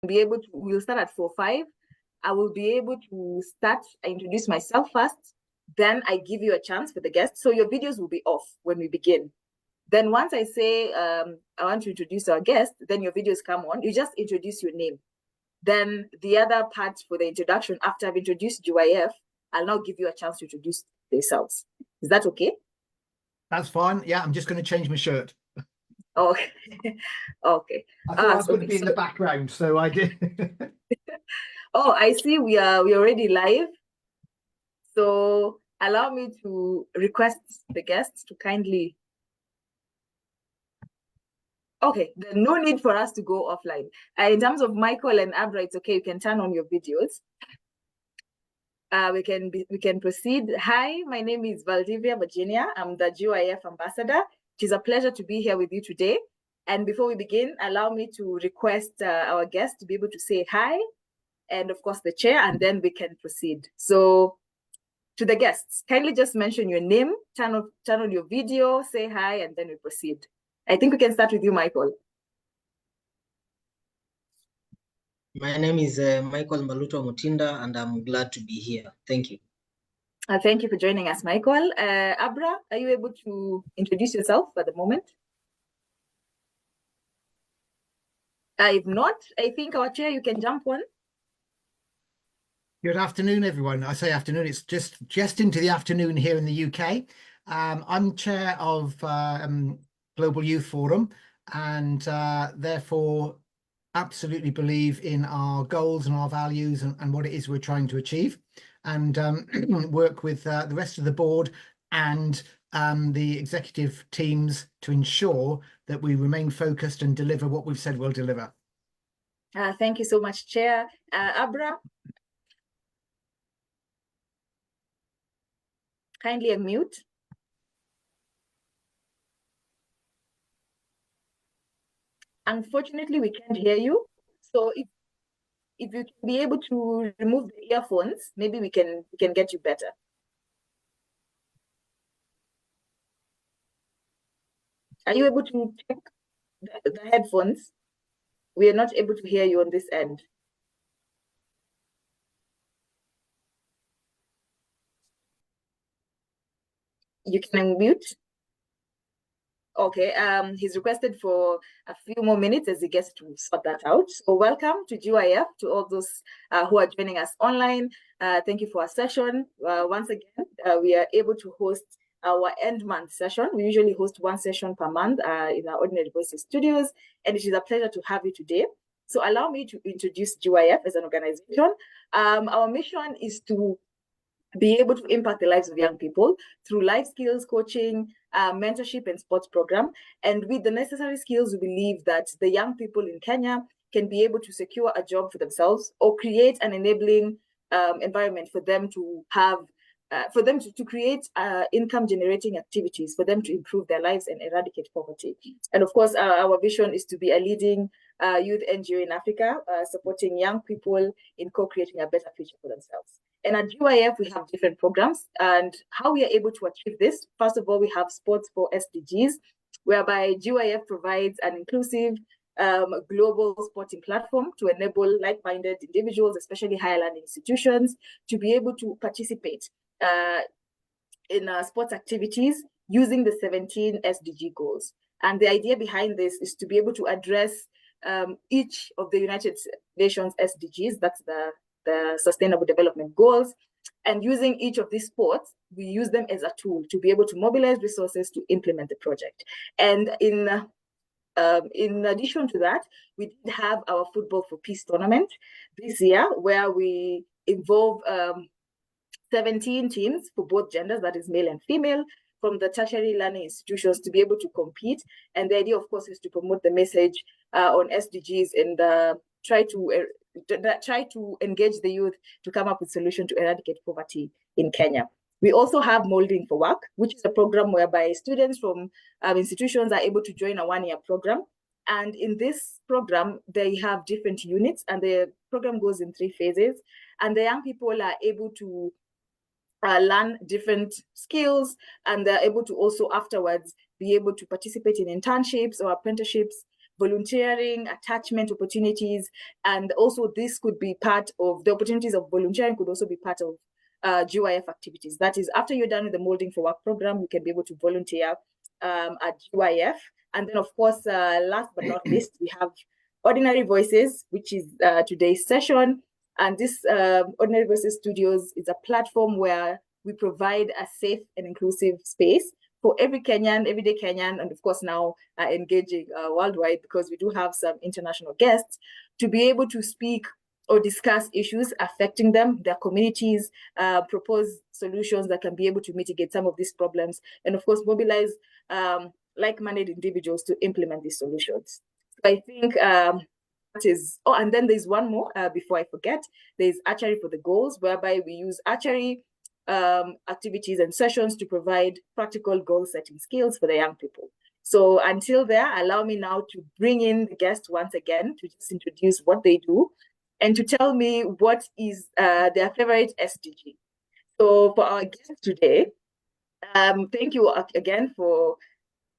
be able to, we'll start at 4:05. I will be able to start, I introduce myself first, then I give you a chance for the guests. So your videos will be off when we begin. Then once I say, I want to introduce our guest, then your videos come on. You just introduce your name. Then the other part for the introduction, after I've introduced GYF, I'll now give you a chance to introduce yourselves. Is that okay? That's fine. Yeah, I'm just going to change my shirt. Oh, okay. I thought I was going to be in the background, so I did. Oh, I see we're already live. So allow me to request the guests to kindly. Okay, there's no need for us to go offline. In terms of Michael and Abra, it's okay. You can turn on your videos. We can proceed. Hi, my name is Valdivia, Virginia. I'm the GYF ambassador. It is a pleasure to be here with you today. And before we begin, allow me to request our guests to be able to say hi, and of course the chair, and then we can proceed. So to the guests, kindly just mention your name, turn on your video, say hi, and then we proceed. I think we can start with you, Michael. My name is Michael Maluto Mutinda, and I'm glad to be here. Thank you. Thank you for joining us, Michael. Abra, are you able to introduce yourself at the moment? If not, I think our chair, you can jump on. Good afternoon, everyone. I say afternoon, it's just into the afternoon here in the UK. I'm chair of Global Youth Forum, and therefore absolutely believe in our goals and our values and what it is we're trying to achieve, and work with the rest of the board and the executive teams to ensure that we remain focused and deliver what we've said we'll deliver. Thank you so much, Chair. Abra, kindly unmute. Unfortunately, we can't hear you. So if you can be able to remove the earphones, maybe we can get you better. Are you able to check the headphones? We are not able to hear you on this end. You can unmute. Okay, he's requested for a few more minutes as he gets to sort that out. So welcome to GYF, to all those who are joining us online. Thank you for our session. Once again, we are able to host our end month session. We usually host one session per month in our Ordinary Voices studios, and it is a pleasure to have you today. So allow me to introduce GYF as an organization. Our mission is to be able to impact the lives of young people through life skills coaching, mentorship, and sports program. And with the necessary skills, we believe that the young people in Kenya can be able to secure a job for themselves or create an enabling environment for them to have, to create income generating activities for them to improve their lives and eradicate poverty. And of course, our vision is to be a leading youth NGO in Africa, supporting young people in co-creating a better future for themselves. And at GYF, we have different programs, and how we are able to achieve this. First of all, we have Sports for SDGs, whereby GYF provides an inclusive global sporting platform to enable like-minded individuals, especially higher learning institutions, to be able to participate in sports activities using the 17 SDG goals. And the idea behind this is to be able to address each of the United Nations SDGs, that's the Sustainable Development Goals, and using each of these sports, we use them as a tool to be able to mobilize resources to implement the project. And in addition to that, we did have our Football for Peace tournament this year, where we involve 17 teams for both genders, that is male and female, from the tertiary learning institutions to be able to compete. And the idea, of course, is to promote the message on SDGs and try to engage the youth to come up with solutions to eradicate poverty in Kenya. We also have Molding for Work, which is a program whereby students from institutions are able to join a one-year program. And in this program, they have different units, and the program goes in 3 phases. And the young people are able to learn different skills, and they're able to also afterwards be able to participate in internships or apprenticeships volunteering, attachment opportunities, and also this could be part of the opportunities of volunteering could also be part of GYF activities. That is, after you're done with the Molding for Work program, you can be able to volunteer at GYF. And then, of course, last but not least, we have Ordinary Voices, which is today's session. And this Ordinary Voices Studios is a platform where we provide a safe and inclusive space for every Kenyan, everyday Kenyan, and of course now engaging worldwide, because we do have some international guests, to be able to speak or discuss issues affecting them, their communities, propose solutions that can be able to mitigate some of these problems, and of course mobilize like-minded individuals to implement these solutions. So I think that is, oh, and then there's one more before I forget. There's Archery for the Goals, whereby we use archery activities and sessions to provide practical goal-setting skills for the young people. So until there, allow me now to bring in the guests once again to just introduce what they do and to tell me what is their favorite SDG. So for our guest today, thank you again for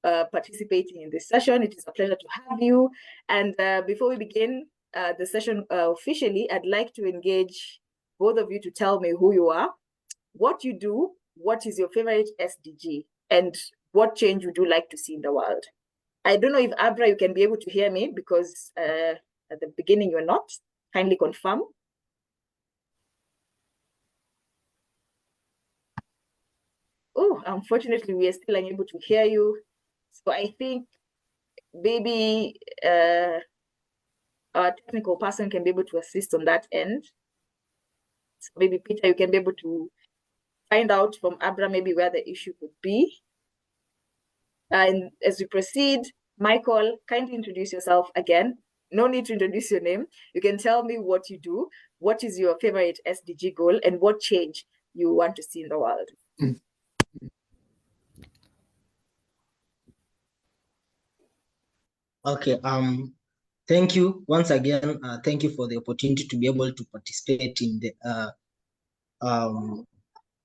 participating in this session. It is a pleasure to have you. And before we begin the session officially, I'd like to engage both of you to tell me who you are, what you do, what is your favorite SDG, and what change would you like to see in the world. I don't know if Abra, you can be able to hear me, because at the beginning you're not. Kindly confirm. Oh, unfortunately, we are still unable to hear you. So I think maybe our technical person can be able to assist on that end. So maybe Peter, you can be able to find out from Abra maybe where the issue could be. And as we proceed, Michael, kindly introduce yourself again. No need to introduce your name. You can tell me what you do, what is your favorite SDG goal, and what change you want to see in the world. Okay. Thank you once again. Thank you for the opportunity to be able to participate in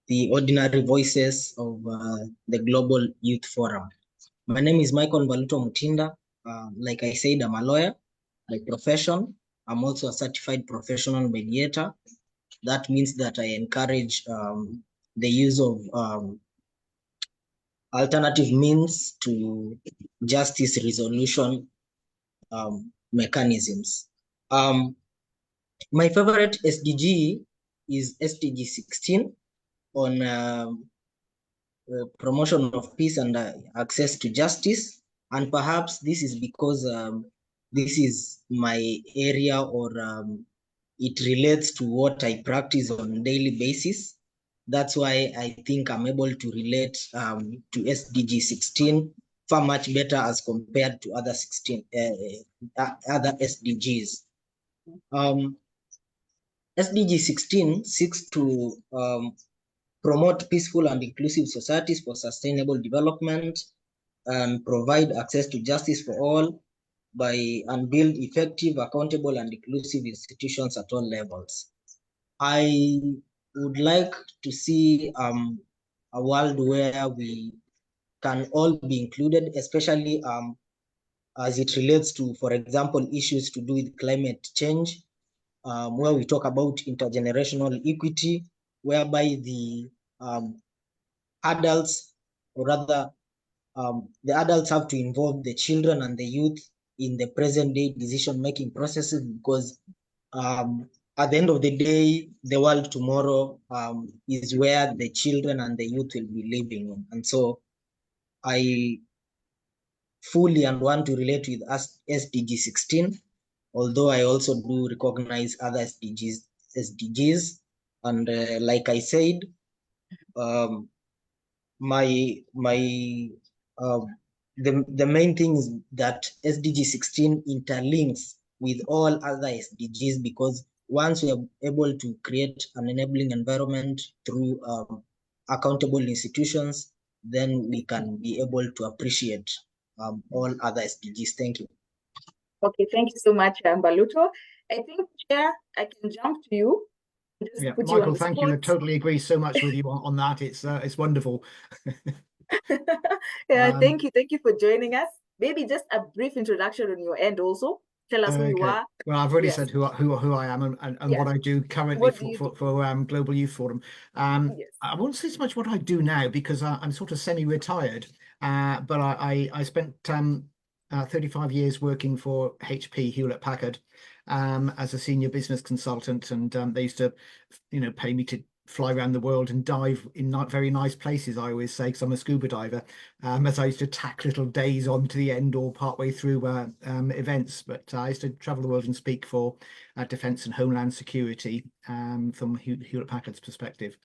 the Ordinary Voices of the Global Youth Forum. My name is Michael Mutinda. Like I said, I'm a lawyer by profession. I'm also a certified professional mediator. That means that I encourage the use of alternative means to justice resolution mechanisms. My favorite SDG is SDG 16 on promotion of peace and access to justice. And perhaps this is because this is my area, or it relates to what I practice on a daily basis. That's why I think I'm able to relate to SDG 16 far much better as compared to other other SDGs. SDG 16 seeks to promote peaceful and inclusive societies for sustainable development and provide access to justice for all and build effective, accountable, and inclusive institutions at all levels. I would like to see a world where we can all be included, especially as it relates to, for example, issues to do with climate change, where we talk about intergenerational equity, whereby the adults, or rather the adults have to involve the children and the youth in the present day decision-making processes, because at the end of the day, the world tomorrow is where the children and the youth will be living in. And so I fully and want to relate with SDG 16, although I also do recognize other SDGs. And like I said, the main thing is that SDG 16 interlinks with all other SDGs, because once we are able to create an enabling environment through accountable institutions, then we can be able to appreciate all other SDGs. Thank you. Okay, thank you so much, Baluto. I think, Chair, I can jump to you. Yeah, Michael, thank you. I totally agree so much with you on that. It's wonderful. Yeah, thank you for joining us. maybe just a brief introduction on your end also. Tell us who you Okay. are. Well, I've already Yes. said who I am and Yes. what I do currently What do you do? for Global Youth Forum. Yes. I won't say so much what I do now because I'm sort of semi-retired. But I spent 35 years working for HP, Hewlett Packard, as a senior business consultant, and they used to, pay me to fly around the world and dive in not very nice places. I always say, because I'm a scuba diver, as I used to tack little days on to the end or partway through events. But I used to travel the world and speak for defence and homeland security from Hewlett Packard's perspective.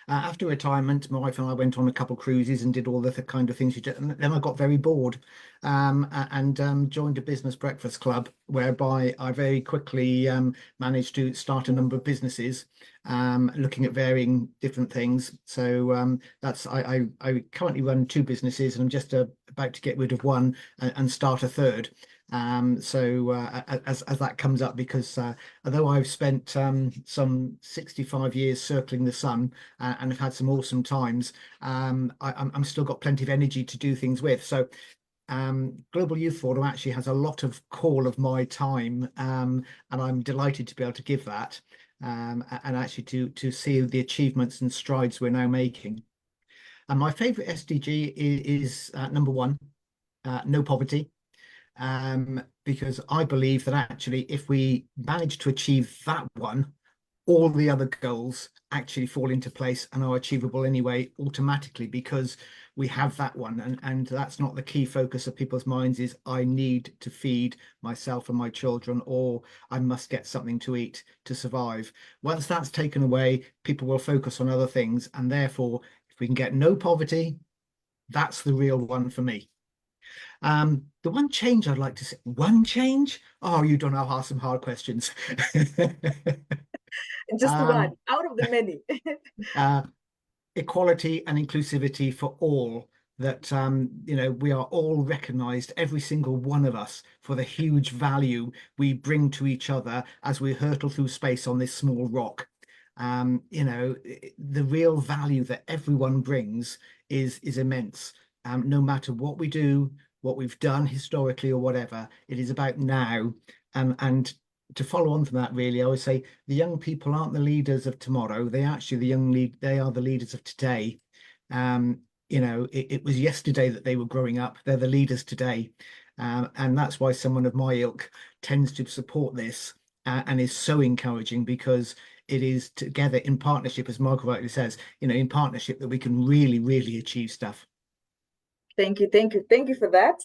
After retirement, my wife and I went on a couple cruises and did all the kind of things you do. And then I got very bored and joined a business breakfast club, whereby I very quickly managed to start a number of businesses, looking at varying different things. So that's I currently run two businesses, and I'm just about to get rid of one and start a third. So as that comes up, because although I've spent some 65 years circling the sun and have had some awesome times, I'm still got plenty of energy to do things with. So Global Youth Forum actually has a lot of call of my time, and I'm delighted to be able to give that, and actually to see the achievements and strides we're now making. And my favourite SDG is number one, no poverty. Because I believe that actually, if we manage to achieve that one, all the other goals actually fall into place and are achievable anyway, automatically, because we have that one. And that's not the key focus of people's minds, is I need to feed myself and my children, or I must get something to eat to survive. Once that's taken away, people will focus on other things. And therefore, if we can get no poverty, that's the real one for me. The one change I'd like to say, one change? Oh, you don't know, ask some hard questions. Just one out of the many. Equality and inclusivity for all. That we are all recognized, every single one of us, for the huge value we bring to each other as we hurtle through space on this small rock. The real value that everyone brings is immense. No matter what we do, what we've done historically or whatever, it is about now. And to follow on from that, really, I would say the young people aren't the leaders of tomorrow. They actually they are the leaders of today. It was yesterday that they were growing up. They're the leaders today. And that's why someone of my ilk tends to support this and is so encouraging, because it is together in partnership, as Margaret rightly says, in partnership, that we can really, really achieve stuff. Thank you for that.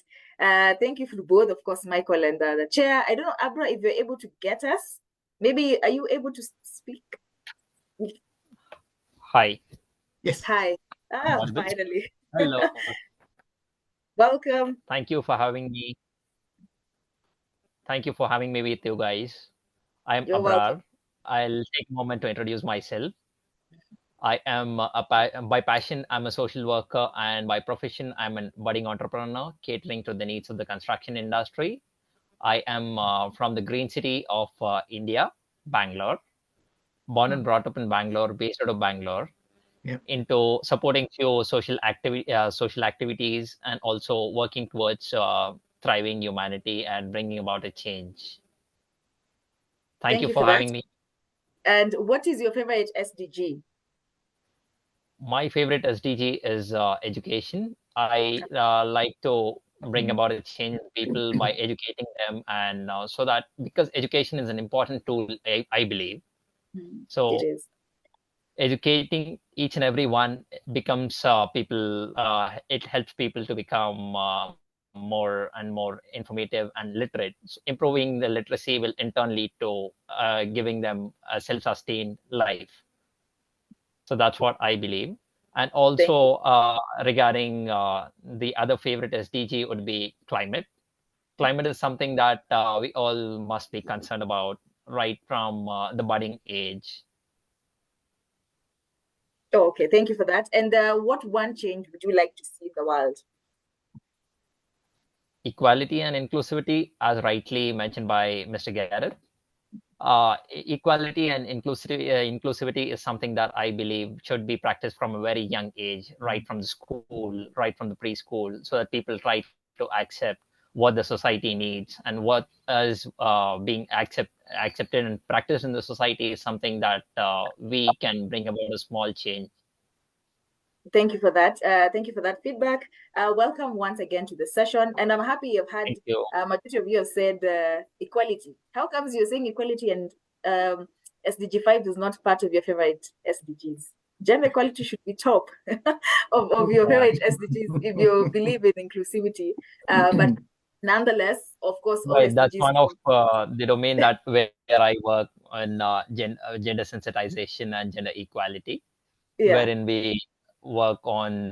Thank you for both, of course, Michael and the chair. I don't know, Abra, if you're able to get us. Maybe are you able to speak? Hi. Yes. Hi. Finally. Hello. Welcome. Thank you for having me. Thank you for having me with you guys. I am You're Abra. welcome. I'll take a moment to introduce myself. I am by passion, I'm a social worker, and by profession, I'm a budding entrepreneur catering to the needs of the construction industry. I am from the green city of India, Bangalore. Born and brought up in Bangalore, based out of Bangalore. Yep. Into supporting few social activities, and also working towards thriving humanity and bringing about a change. Thank you for having me. And what is your favorite SDG? My favorite SDG is education. I like to bring about a change in people by educating them, and so that, because education is an important tool, I believe. So it is. Educating each and every one becomes people. It helps people to become more and more informative and literate. So improving the literacy will in turn lead to giving them a self-sustained life. So that's what I believe. And also regarding the other favorite SDG would be climate. Climate is something that we all must be concerned about, right from the budding age. Oh, okay, thank you for that. And what one change would you like to see in the world? Equality and inclusivity, as rightly mentioned by Mr. Garrett. Equality and inclusivity is something that I believe should be practiced from a very young age, right from the school, right from the preschool, so that people thrive to accept what the society needs, and what is being accepted and practiced in the society is something that we can bring about a small change. Thank you for that. Thank you for that feedback. Welcome once again to the session. And I'm happy you've had, Thank you. majority of you have said equality. How comes you're saying equality and SDG 5 is not part of your favorite SDGs? Gender equality should be top of your favorite SDGs if you believe in inclusivity. But nonetheless, of course, all Right, SDGs. that's one of the domain that where I work on gender sensitization and gender equality, wherein we work on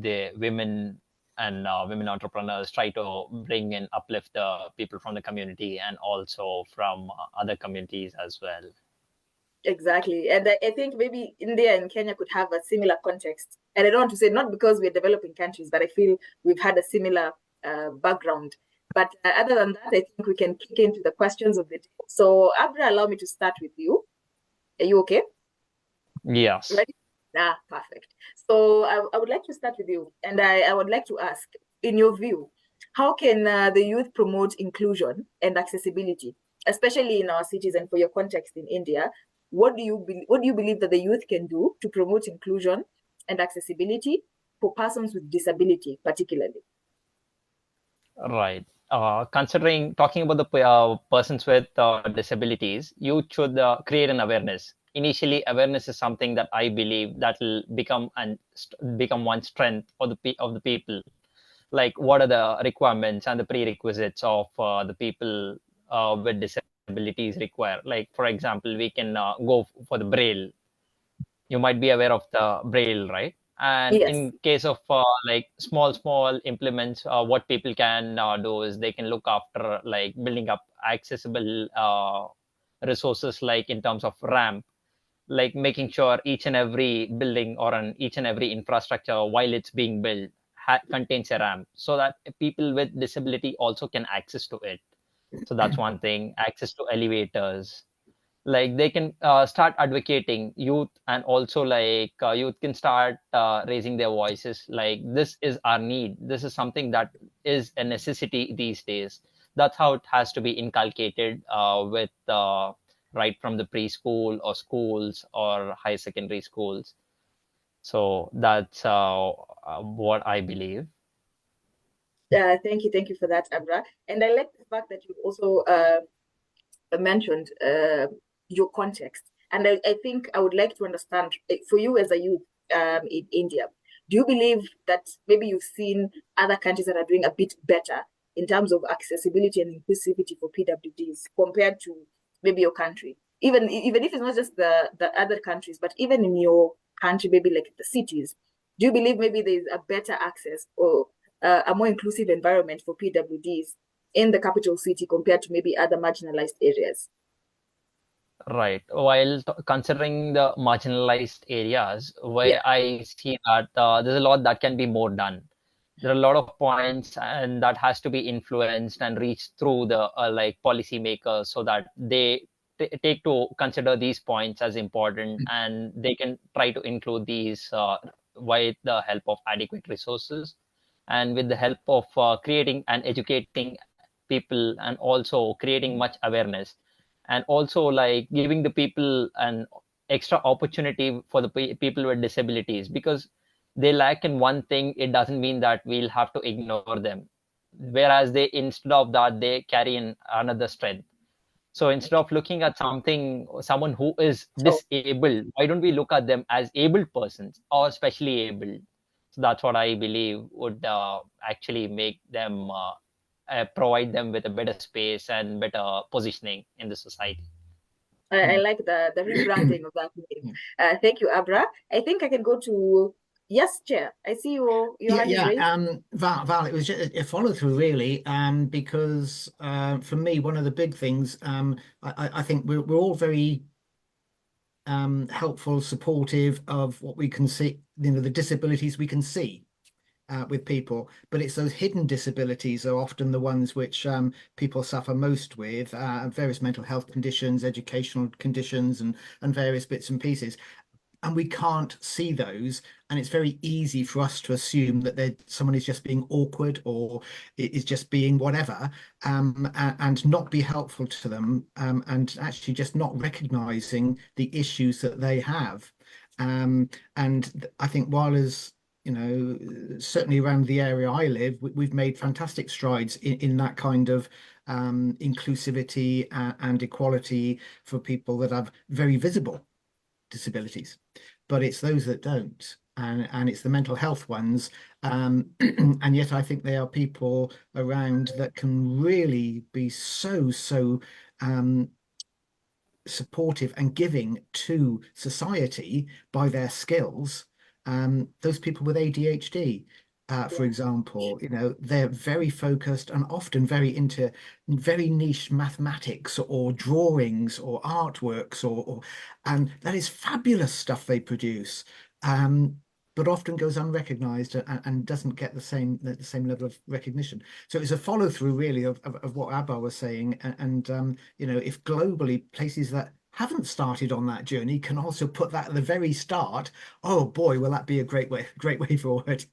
the women and women entrepreneurs, try to bring and uplift the people from the community and also from other communities as well. Exactly. And I think maybe India and Kenya could have a similar context. And I don't want to say not because we're developing countries, but I feel we've had a similar background. But other than that, I think we can kick into the questions of the day. So, Abra, allow me to start with you. Are you okay? Yes. Ready? Perfect. So I would like to start with you. And I would like to ask, in your view, how can the youth promote inclusion and accessibility, especially in our cities? And for your context in India, what do you believe that the youth can do to promote inclusion and accessibility for persons with disability, particularly? Right. Considering talking about the persons with disabilities, you should create an awareness. Initially, awareness is something that I believe that will become one strength of the people. Like, what are the requirements and the prerequisites of the people with disabilities require? Like, for example, we can go for the Braille. You might be aware of the Braille, right? And Yes. in case of like small implements, what people can do is they can look after like building up accessible resources, like in terms of ramp, like making sure each and every building or each and every infrastructure while it's being built contains a ramp, so that people with disability also can access to it. So that's one thing. Access to elevators, like they can start advocating youth, and also like youth can start raising their voices, like this is our need, this is something that is a necessity these days. That's how it has to be inculcated with right from the preschool or schools or high secondary schools. So that's what I believe. Thank you for that, Abra. And I like the fact that you also mentioned your context. And I think I would like to understand, for you as a youth in India, do you believe that maybe you've seen other countries that are doing a bit better in terms of accessibility and inclusivity for PWDs compared to maybe your country? Even if it's not just the other countries, but even in your country, maybe like the cities, do you believe maybe there's a better access or a more inclusive environment for PWDs in the capital city compared to maybe other marginalized areas? Right. While considering the marginalized areas, where I see that there's a lot that can be more done. There are a lot of points, and that has to be influenced and reached through the like policymakers, so that they take to consider these points as important, and they can try to include these with the help of adequate resources, and with the help of creating and educating people, and also creating much awareness, and also like giving the people an extra opportunity for the people with disabilities, because they lack in one thing, it doesn't mean that we'll have to ignore them, whereas they, instead of that, they carry in another strength. So instead of looking at someone who is disabled, why don't we look at them as able persons or specially able? So that's what I believe would actually make them provide them with a better space and better positioning in the society. I like the rebranding of that name. Thank you, Abra. I think I can go to, yes, Chair. I see your hand is raised. Val, it was just a follow through really, because for me, one of the big things, I think we're all very helpful, supportive of what we can see, the disabilities we can see with people, but it's those hidden disabilities are often the ones which people suffer most with, various mental health conditions, educational conditions, and various bits and pieces. and we can't see those, and it's very easy for us to assume that someone is just being awkward or is just being whatever, and not be helpful to them, and actually just not recognizing the issues that they have. And I think while as certainly around the area I live, we've made fantastic strides in that kind of inclusivity and equality for people that have very visible disabilities, but it's those that don't, and it's the mental health ones, and yet I think there are people around that can really be so supportive and giving to society by their skills. Those people with ADHD, for example, they're very focused and often very into very niche mathematics or drawings or artworks, and that is fabulous stuff they produce. But often goes unrecognized and doesn't get the same level of recognition. So it's a follow through really of what Abra was saying, and if globally places that haven't started on that journey can also put that at the very start, oh boy, will that be a great way forward.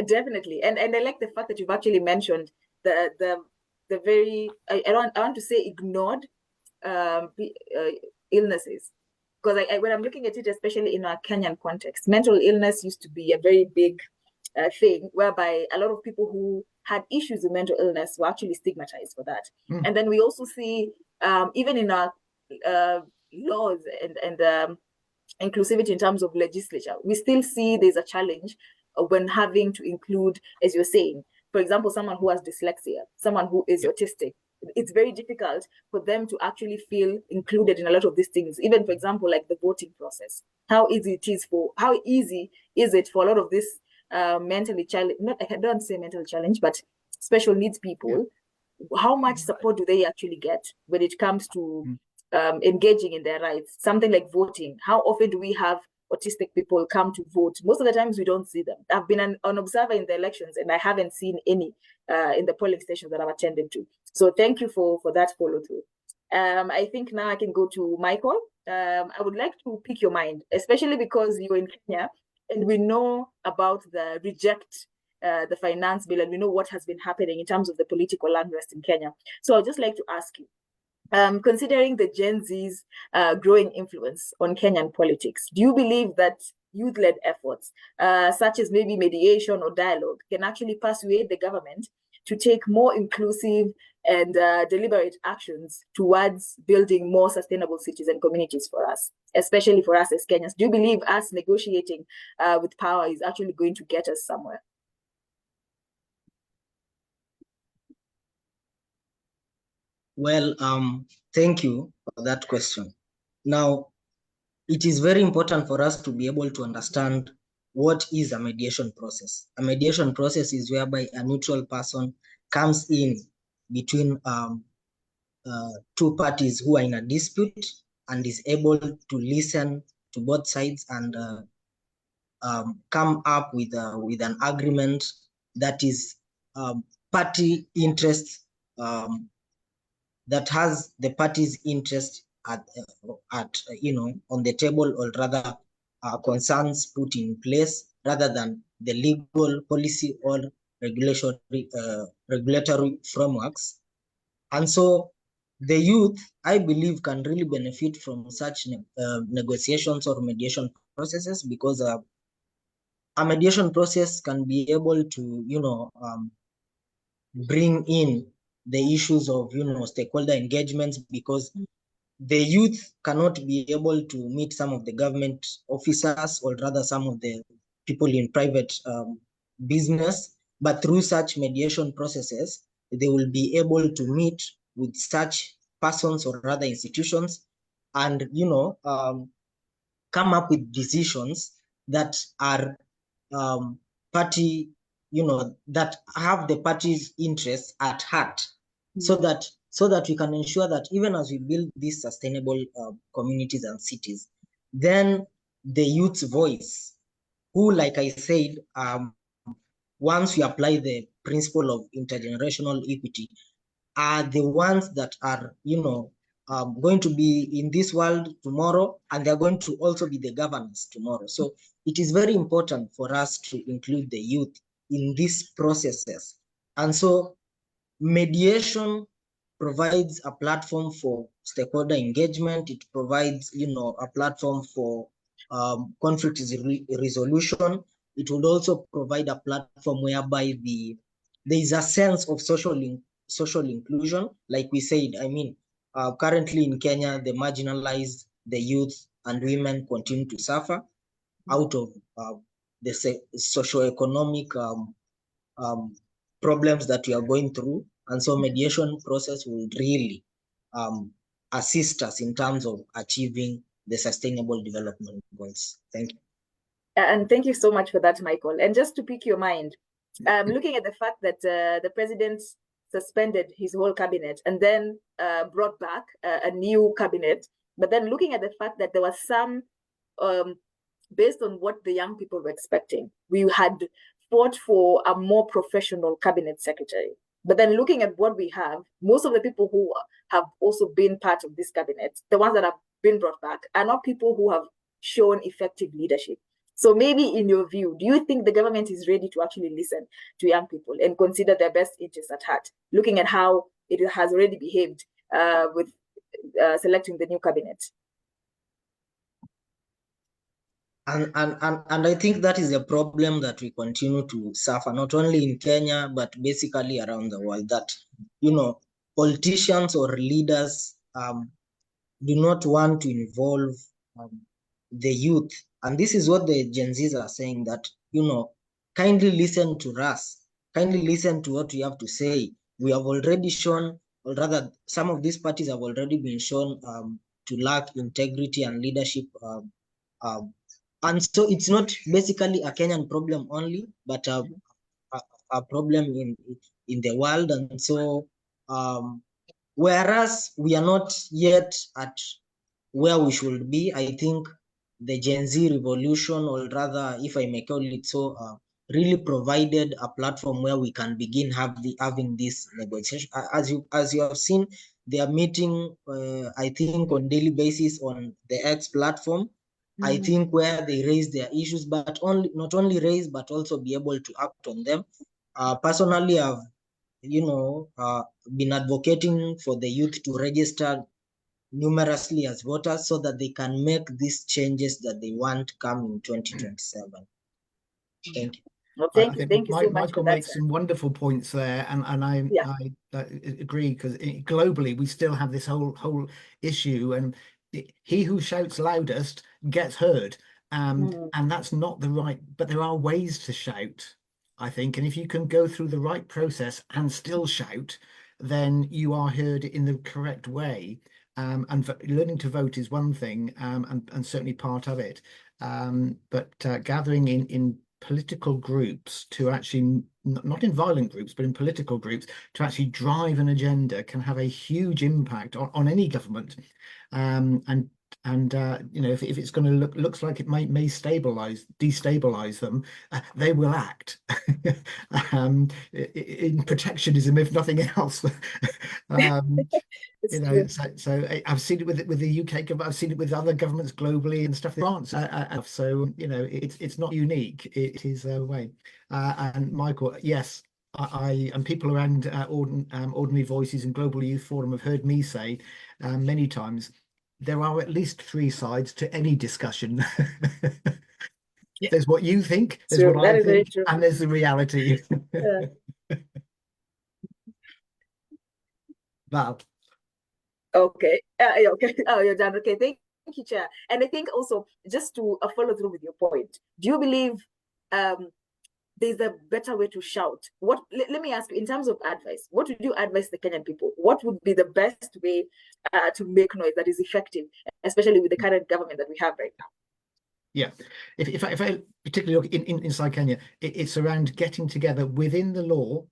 Definitely, and I like the fact that you've actually mentioned the very I want to say ignored illnesses. Because when I'm looking at it, especially in our Kenyan context, mental illness used to be a very big thing, whereby a lot of people who had issues with mental illness were actually stigmatized for that. And then we also see, even in our laws and inclusivity in terms of legislature, we still see there's a challenge when having to include, as you're saying, for example, someone who has dyslexia, someone who is autistic. It's very difficult for them to actually feel included in a lot of these things. Even, for example, like the voting process. How easy is it for a lot of this mentally challenged, I don't say mental challenge, but special needs people? How much support do they actually get when it comes to engaging in their rights? Something like voting. How often do we have autistic people come to vote? Most of the times we don't see them. I've been an observer in the elections, and I haven't seen any in the polling stations that I've attended to. So thank you for that follow through. I think now I can go to Michael. I would like to pick your mind, especially because you're in Kenya, and we know about the reject the finance bill, and we know what has been happening in terms of the political unrest in Kenya. So I'd just like to ask you, considering the Gen Z's growing influence on Kenyan politics, do you believe that youth-led efforts, such as maybe mediation or dialogue, can actually persuade the government to take more inclusive and deliberate actions towards building more sustainable cities and communities for us, especially for us as Kenyans? Do you believe us negotiating with power is actually going to get us somewhere? Well, thank you for that question. Now, it is very important for us to be able to understand what is a mediation process. A mediation process is whereby a neutral person comes in between two parties who are in a dispute and is able to listen to both sides and come up with an agreement that is party interests, that has the party's interest at on the table, or rather concerns put in place, rather than the legal policy or regulatory frameworks. And so the youth, I believe, can really benefit from such negotiations or mediation processes, because a mediation process can be able to bring in the issues of stakeholder engagements, because the youth cannot be able to meet some of the government officers, or rather some of the people in private business, but through such mediation processes they will be able to meet with such persons or rather institutions, and come up with decisions that are party, that have the party's interests at heart, so that we can ensure that even as we build these sustainable communities and cities, then the youth's voice, who, like I said, once we apply the principle of intergenerational equity, are the ones that are going to be in this world tomorrow, and they're going to also be the governors tomorrow. So it is very important for us to include the youth in these processes. And so mediation provides a platform for stakeholder engagement. It provides, a platform for conflict resolution. It would also provide a platform whereby there is a sense of social inclusion. Like we said, currently in Kenya, the marginalized, the youth and women continue to suffer out of the socioeconomic problems that we are going through. And so mediation process will really assist us in terms of achieving the sustainable development goals. Thank you. And thank you so much for that, Michael. And just to pick your mind, looking at the fact that the president suspended his whole cabinet and then brought back a new cabinet, but then looking at the fact that there was some, based on what the young people were expecting, we had fought for a more professional cabinet secretary. But then looking at what we have, most of the people who have also been part of this cabinet, the ones that have been brought back, are not people who have shown effective leadership. So maybe in your view, do you think the government is ready to actually listen to young people and consider their best interests at heart, looking at how it has already behaved with selecting the new cabinet? And I think that is a problem that we continue to suffer, not only in Kenya, but basically around the world, that, politicians or leaders do not want to involve the youth. And this is what the Gen Zs are saying, that, kindly listen to us, kindly listen to what we have to say. We have already shown, or rather, some of these parties have already been shown to lack integrity and leadership. And so it's not basically a Kenyan problem only, but a problem in the world. And so, whereas we are not yet at where we should be, I think the Gen Z revolution, or rather, if I may call it so, really provided a platform where we can begin having this negotiation. As you have seen, they are meeting, I think, on daily basis on the X platform. I think where they raise their issues, but not only raise, but also be able to act on them. Personally, I've been advocating for the youth to register numerously as voters so that they can make these changes that they want come in 2027. Thank you. Well, thank you so much. Michael makes some wonderful points there, and I agree, because globally we still have this whole issue, and he who shouts loudest gets heard, and that's not the right. But there are ways to shout, I think, and if you can go through the right process and still shout, then you are heard in the correct way. And learning to vote is one thing, and certainly part of it. But gathering in political groups to actually, not in violent groups, but in political groups, to actually drive an agenda can have a huge impact on any government. And if it's going to looks like it may destabilize them, they will act in protectionism, if nothing else. So I've seen it with the UK government. I've seen it with other governments globally and stuff. So it's not unique. It is a way. And Michael, yes, I and people around Ordinary Voices and Global Youth Forum have heard me say many times, there are at least three sides to any discussion. There's what you think, there's what I think, and there's the reality. Val. Okay. Okay. Oh, you're done. Okay. Thank you, Chair. And I think also, just to follow through with your point, do you believe there's a better way to shout? Let me ask you, in terms of advice, what would you advise the Kenyan people? What would be the best way to make noise that is effective, especially with the current government that we have right now? Yeah, if I particularly look inside Kenya, it's around getting together within the law,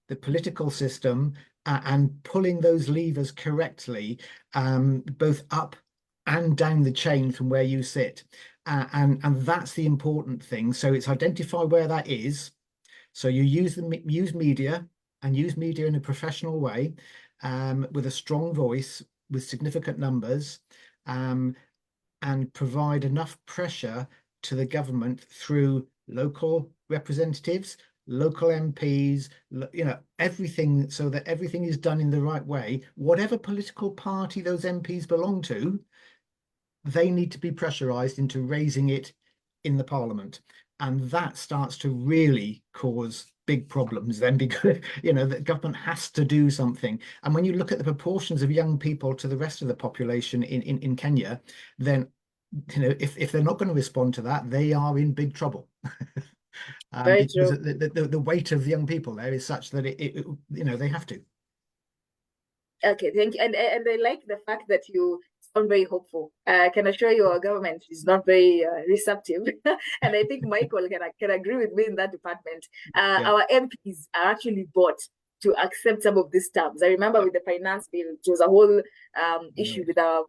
the political system, and pulling those levers correctly, both up and down the chain from where you sit. And that's the important thing. So it's identify where that is. So you use media in a professional way, with a strong voice, with significant numbers and provide enough pressure to the government through local representatives, local MPs, everything, so that everything is done in the right way. Whatever political party those MPs belong to, they need to be pressurized into raising it in the parliament. And that starts to really cause big problems then, because the government has to do something. And when you look at the proportions of young people to the rest of the population in Kenya, then if they're not going to respond to that, they are in big trouble. Very because true. the weight of the young people there is such that they have to. Okay, thank you. And I like the fact that you sound very hopeful. I can assure you our government is not very receptive. And I think Michael can agree with me in that department. Yeah. Our MPs are actually bought to accept some of these terms. I remember with the finance bill, it was a whole issue with our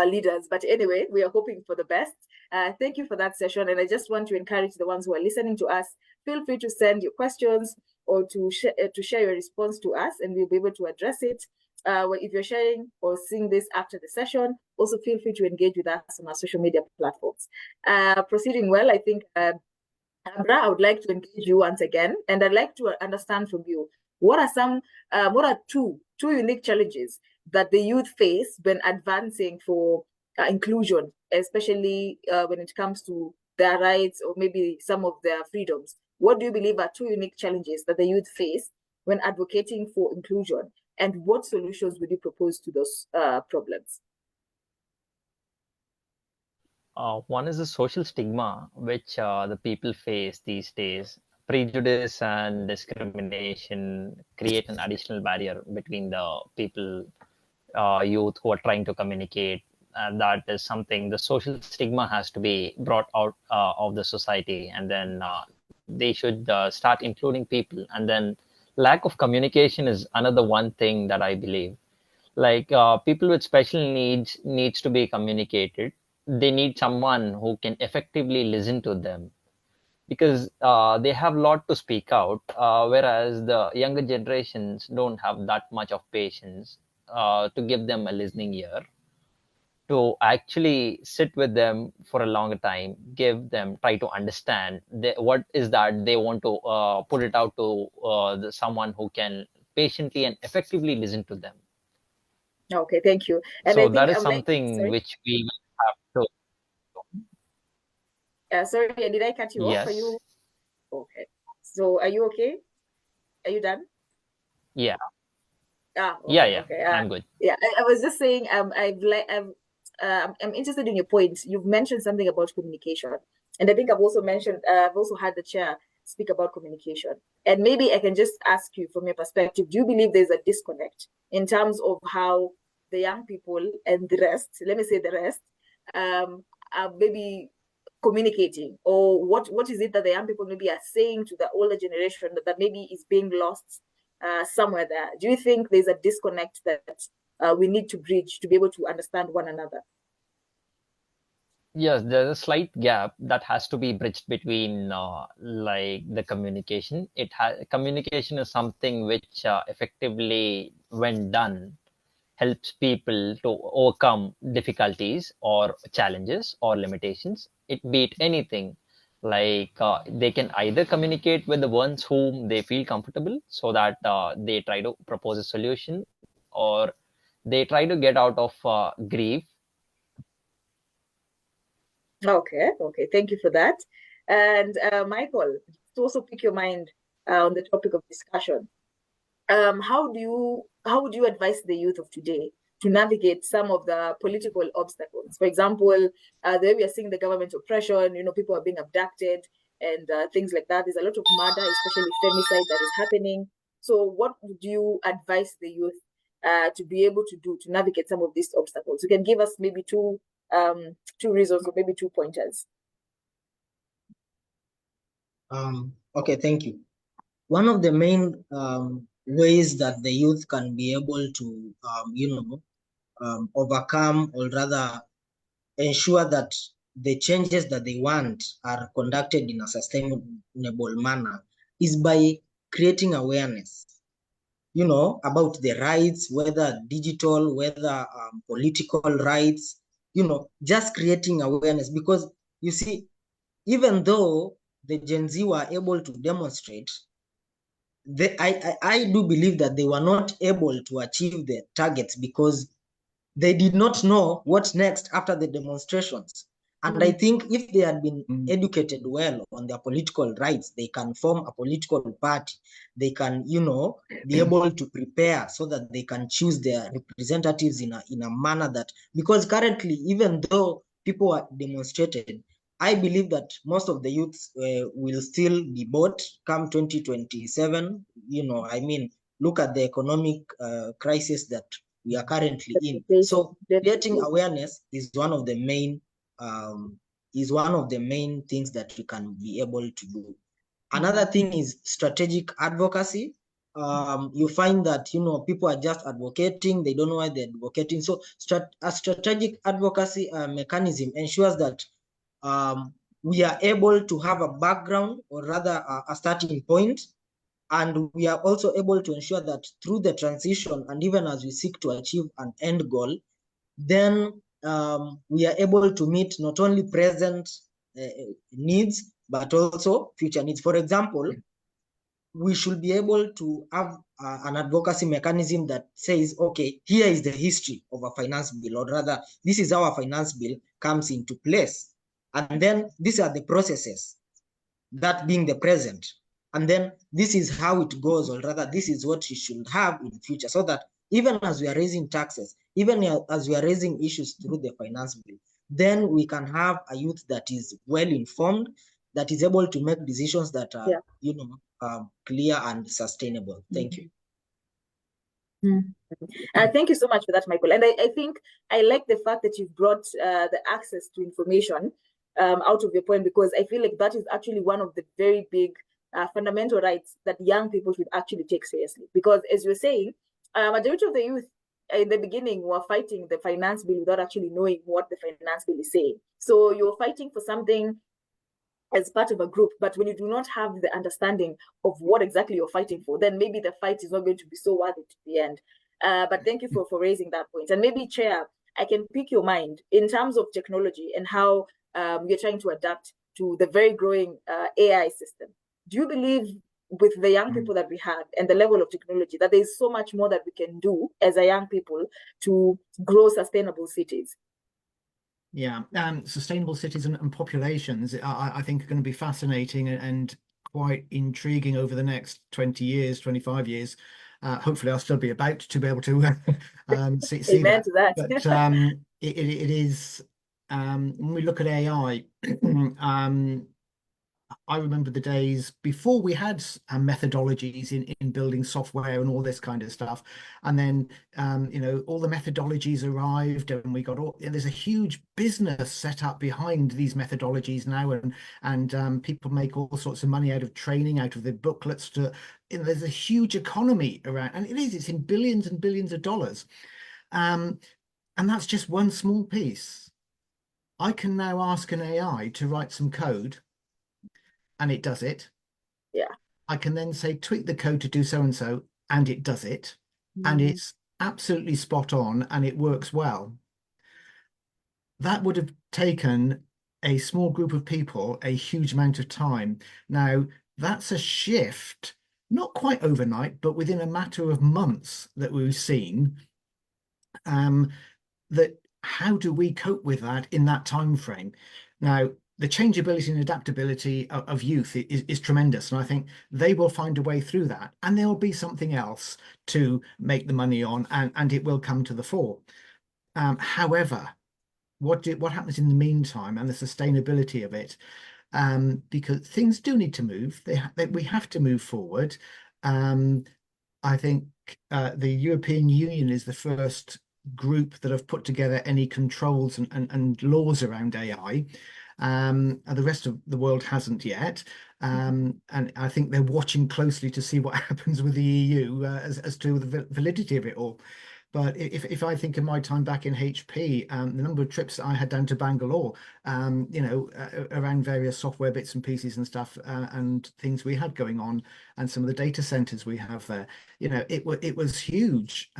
leaders. But anyway, we are hoping for the best. Thank you for that session. And I just want to encourage the ones who are listening to us, feel free to send your questions or to share your response to us, and we'll be able to address it. If you're sharing or seeing this after the session, also feel free to engage with us on our social media platforms. Proceeding well, I think, Abra, I would like to engage you once again, and I'd like to understand from you, what are two unique challenges that the youth face when advancing for inclusion, especially when it comes to their rights or maybe some of their freedoms? What do you believe are two unique challenges that the youth face when advocating for inclusion? And what solutions would you propose to those problems? One is the social stigma which the people face these days. Prejudice and discrimination create an additional barrier between the people, youth who are trying to communicate. And that is something, the social stigma has to be brought out of the society, and then they should start including people. And then lack of communication is another one thing that I believe. Like people with special needs to be communicated. They need someone who can effectively listen to them, because they have a lot to speak out, whereas the younger generations don't have that much of patience to give them a listening ear, to actually sit with them for a longer time, try to understand what is that they want to put it out to someone who can patiently and effectively listen to them. Okay, thank you. And So I think that is something which we will have to. sorry, did I cut you off? Are Yes. you okay? So are you okay? Are you done? Yeah. Okay, Yeah. okay. I'm good. Yeah, I was just saying, I'm interested in your point. You've mentioned something about communication, and I think I've also had the chair speak about communication. And maybe I can just ask you, from your perspective, do you believe there's a disconnect in terms of how the young people and the rest, let me say the rest, are maybe communicating, or what is it that the young people maybe are saying to the older generation that maybe is being lost somewhere there? Do you think there's a disconnect that we need to bridge to be able to understand one another? Yes, there's a slight gap that has to be bridged between like the communication. Communication is something which effectively, when done, helps people to overcome difficulties or challenges or limitations. It be it anything, like they can either communicate with the ones whom they feel comfortable, so that they try to propose a solution, or they try to get out of grief. Okay, thank you for that. And Michael, to also pick your mind on the topic of discussion, how would you advise the youth of today to navigate some of the political obstacles? For example, the way we are seeing the government oppression, people are being abducted and things like that. There's a lot of murder, especially femicide, that is happening. So what would you advise the youth to be able to do to navigate some of these obstacles? You can give us maybe two reasons or maybe 2 pointers. Okay, thank you. One of the main ways that the youth can be able to, overcome, or rather ensure that the changes that they want are conducted in a sustainable manner, is by creating awareness. you know, about the rights, whether digital, whether political rights, you know, just creating awareness. Because you see, even though the Gen Z were able to demonstrate, I do believe that they were not able to achieve the targets because they did not know what's next after the demonstrations. And I think if they had been educated well on their political rights, they can form a political party. They can, you know, be able to prepare so that they can choose their representatives in a manner that, because currently, even though people are demonstrated, I believe that most of the youths will still be bought come 2027. You know, I mean, look at the economic crisis that we are currently in. So creating awareness is one of the main things that we can be able to do. Another thing is strategic advocacy. You find that, you know, people are just advocating, they don't know why they're advocating. So a strategic advocacy mechanism ensures that we are able to have a background, or rather a starting point. And we are also able to ensure that through the transition, and even as we seek to achieve an end goal, then we are able to meet not only present needs, but also future needs. For example, we should be able to have an advocacy mechanism that says, okay, here is the history of a finance bill, or rather, this is how a finance bill comes into place. And then these are the processes, that being the present. And then this is how it goes, or rather, this is what you should have in the future, so that even as we are raising taxes, even as we are raising issues through the finance bill, then we can have a youth that is well informed, that is able to make decisions that are, you know, clear and sustainable. Thank you. Thank you so much for that, Michael. And I think I like the fact that you've brought the access to information out of your point, because I feel like that is actually one of the very big fundamental rights that young people should actually take seriously. Because as you're saying, majority of the youth in the beginning were fighting the finance bill without actually knowing what the finance bill is saying. So you're fighting for something as part of a group, but when you do not have the understanding of what exactly you're fighting for, then maybe the fight is not going to be so worth it to the end. But thank you for raising that point. And maybe, Chair, I can pick your mind in terms of technology and how you're trying to adapt to the very growing AI system. Do you believe, with the young people that we have and the level of technology, that there's so much more that we can do as a young people to grow sustainable cities? Yeah, sustainable cities and populations, I think, are going to be fascinating and quite intriguing over the next 20 years, 25 years. Hopefully, I'll still be about to be able to see Amen that. to that. But it is, when we look at AI, I remember the days before we had methodologies in building software and all this kind of stuff. And then, you know, all the methodologies arrived, and we got and there's a huge business set up behind these methodologies now. And people make all sorts of money out of training, out of the booklets there's a huge economy around, and it's in billions and billions of dollars. And that's just one small piece. I can now ask an AI to write some code, and it does it. Yeah. I can then say, tweak the code to do so and so, and it does it. And it's absolutely spot on, and it works well. That would have taken a small group of people a huge amount of time. Now, that's a shift, not quite overnight, but within a matter of months that we've seen. That how do we cope with that in that time frame? Now, the changeability and adaptability of youth is tremendous. And I think they will find a way through that. And there'll be something else to make the money on, and it will come to the fore. However, what happens in the meantime and the sustainability of it, because things do need to move. We have to move forward. I think the European Union is the first group that have put together any controls and laws around AI. And the rest of the world hasn't yet. And I think they're watching closely to see what happens with the EU as to the validity of it all. But if I think of my time back in HP, the number of trips that I had down to Bangalore, around various software bits and pieces and stuff, and things we had going on, and some of the data centers we have there, it was huge,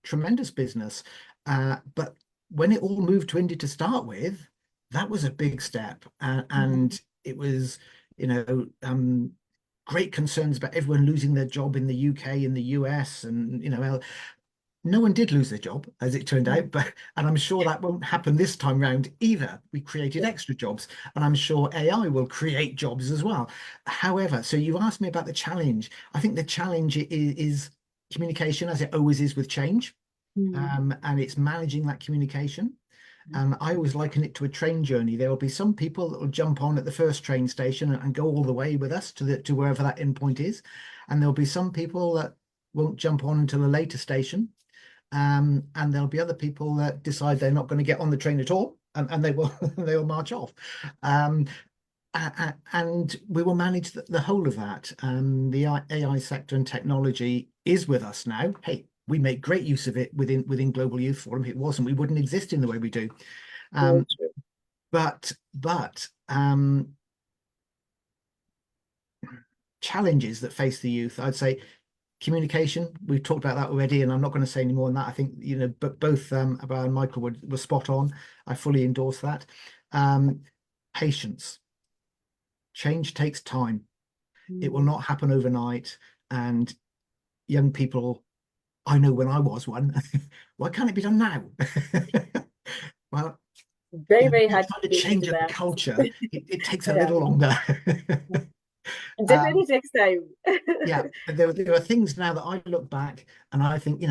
tremendous business. But when it all moved to India to start with, that was a big step, and it was, great concerns about everyone losing their job in the UK, in the US, and no one did lose their job, as it turned out, and I'm sure that won't happen this time round either. We created extra jobs, and I'm sure AI will create jobs as well. However, so you asked me about the challenge. I think the challenge is communication, as it always is with change, and it's managing that communication. I always liken it to a train journey. There will be some people that will jump on at the first train station and go all the way with us to wherever that endpoint is, and there'll be some people that won't jump on until a later station. And there'll be other people that decide they're not going to get on the train at all, and they will they will march off. And we will manage the whole of that. The AI sector and technology is with us now. Hey, we make great use of it within Global Youth Forum. If it wasn't, we wouldn't exist in the way we do. But challenges that face the youth, I'd say. Communication, we've talked about that already, and I'm not going to say any more than that. I think, but both Abra and Michael were spot on. I fully endorse that. Patience. Change takes time. It will not happen overnight. And young people, I know when I was one, why can't it be done now? Well, very, very hard to change a culture. It takes a little longer. It definitely takes time. Yeah, there are things now that I look back and I think,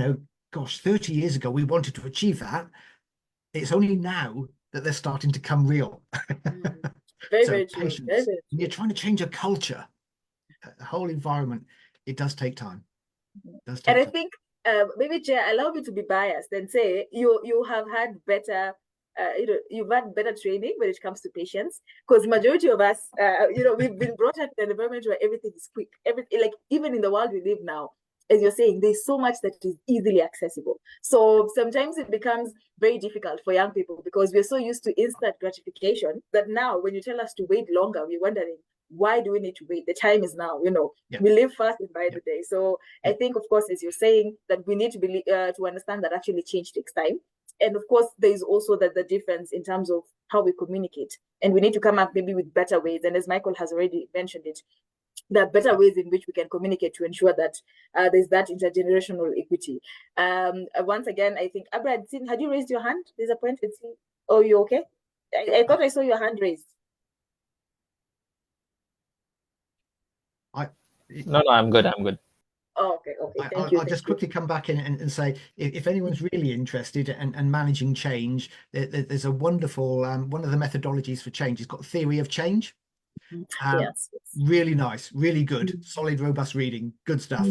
gosh, 30 years ago we wanted to achieve that. It's only now that they're starting to come real. Very, So very true. patience. Very, very When you're trying to change a culture, a whole environment, it does take time. And I think maybe, Chair, allow me to be biased and say you have had better. You've had better training when it comes to patience, because majority of us, we've been brought up in an environment where everything is quick. Everything, like even in the world we live now, as you're saying, there's so much that is easily accessible. So sometimes it becomes very difficult for young people because we're so used to instant gratification that now when you tell us to wait longer, we're wondering, why do we need to wait? The time is now, we live fast and by the day. So I think, of course, as you're saying, that we need to understand that actually change takes time. And of course, there is also the difference in terms of how we communicate. And we need to come up maybe with better ways. And as Michael has already mentioned it, there are better ways in which we can communicate to ensure that there's that intergenerational equity. Once again, I think, Abra, had you raised your hand? There's a point. Oh, you okay? I thought I saw your hand raised. No, I'm good. Oh, okay. Thank you. I'll just quickly come back in and say, if anyone's really interested and managing change, there's a wonderful, one of the methodologies for change. It's got theory of change. Yes. Really nice, really good, solid, robust reading. Good stuff.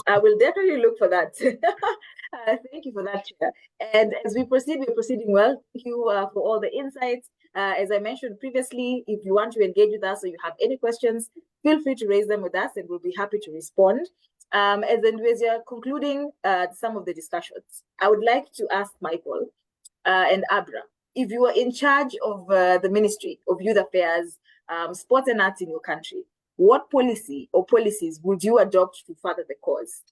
I will definitely look for that. Thank you for that, Chair. And as we proceed, we're proceeding well. Thank you for all the insights. As I mentioned previously, if you want to engage with us or you have any questions, feel free to raise them with us and we'll be happy to respond. As you're concluding some of the discussions, I would like to ask Michael and Abra, if you were in charge of the Ministry of Youth Affairs, Sports and Arts in your country, what policy or policies would you adopt to further the cause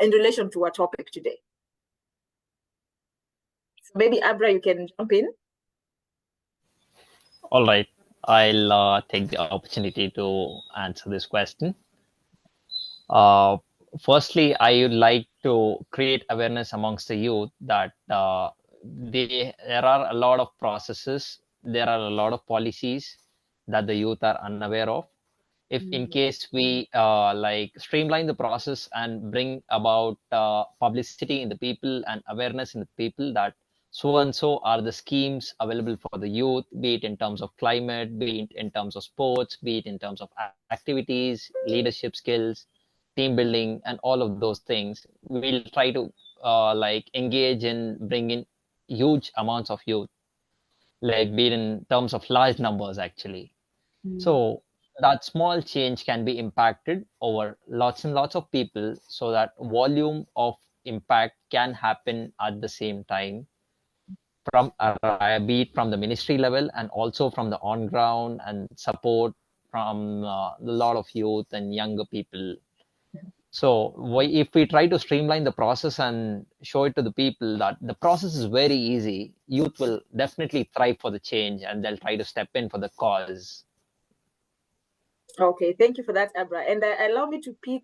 in relation to our topic today? So maybe Abra, you can jump in. All right, I'll take the opportunity to answer this question. Firstly, I would like to create awareness amongst the youth that there are a lot of processes, there are a lot of policies that the youth are unaware of. If in case we streamline the process and bring about publicity in the people and awareness in the people that so and so are the schemes available for the youth, be it in terms of climate, be it in terms of sports, be it in terms of activities, leadership skills, team building, and all of those things, we'll try to engage in bringing huge amounts of youth, like be it in terms of large numbers actually. So that small change can be impacted over lots and lots of people, so that volume of impact can happen at the same time, from be it from the ministry level and also from the on ground, and support from a lot of youth and younger people. So if we try to streamline the process and show it to the people that the process is very easy, youth will definitely thrive for the change and they'll try to step in for the cause. Okay, thank you for that, Abra. And allow me to pick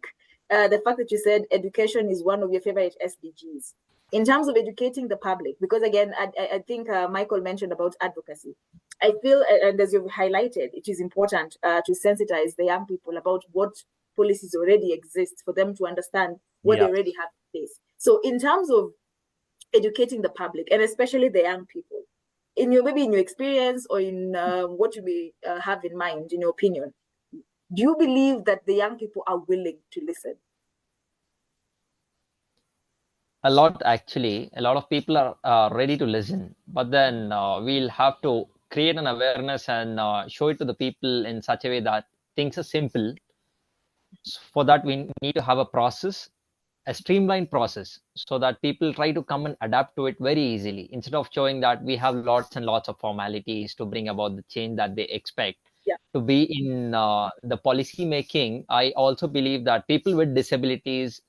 the fact that you said education is one of your favorite SDGs. In terms of educating the public, because again, I think Michael mentioned about advocacy. I feel, and as you've highlighted, it is important to sensitize the young people about what policies already exist for them to understand what they already have in place. So in terms of educating the public, and especially the young people, maybe in your experience or in what you may have in mind, in your opinion, do you believe that the young people are willing to listen? A lot, actually. A lot of people are ready to listen, but then we'll have to create an awareness and show it to the people in such a way that things are simple. For that, we need to have a process, a streamlined process, so that people try to come and adapt to it very easily, instead of showing that we have lots and lots of formalities to bring about the change that they expect. To be in the policy making, I also believe that people with disabilities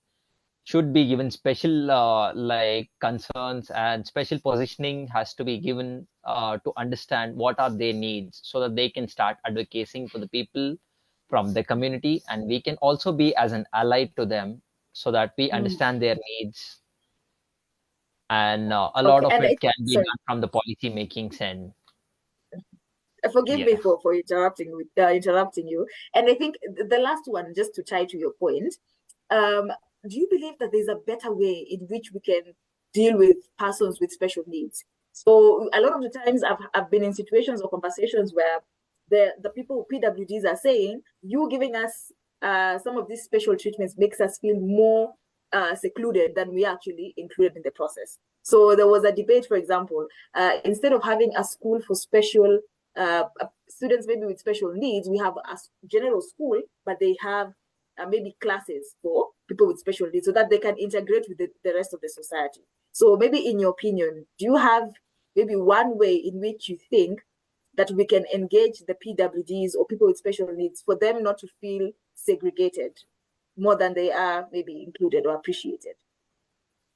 should be given special like concerns, and special positioning has to be given to understand what are their needs, so that they can start advocating for the people from the community, and we can also be as an ally to them, so that we understand their needs, and a lot of it can be done from the policy making end. Forgive me for interrupting you. And I think the last one, just to tie to your point, do you believe that there's a better way in which we can deal with persons with special needs? So a lot of the times I've been in situations or conversations where the people with PWDs are saying, you giving us some of these special treatments makes us feel more secluded than we actually included in the process. So there was a debate, for example, instead of having a school for special students maybe with special needs, we have a general school, but they have maybe classes for people with special needs, so that they can integrate with the rest of the society. So maybe in your opinion, do you have maybe one way in which you think that we can engage the PWDs or people with special needs for them not to feel segregated more than they are maybe included or appreciated?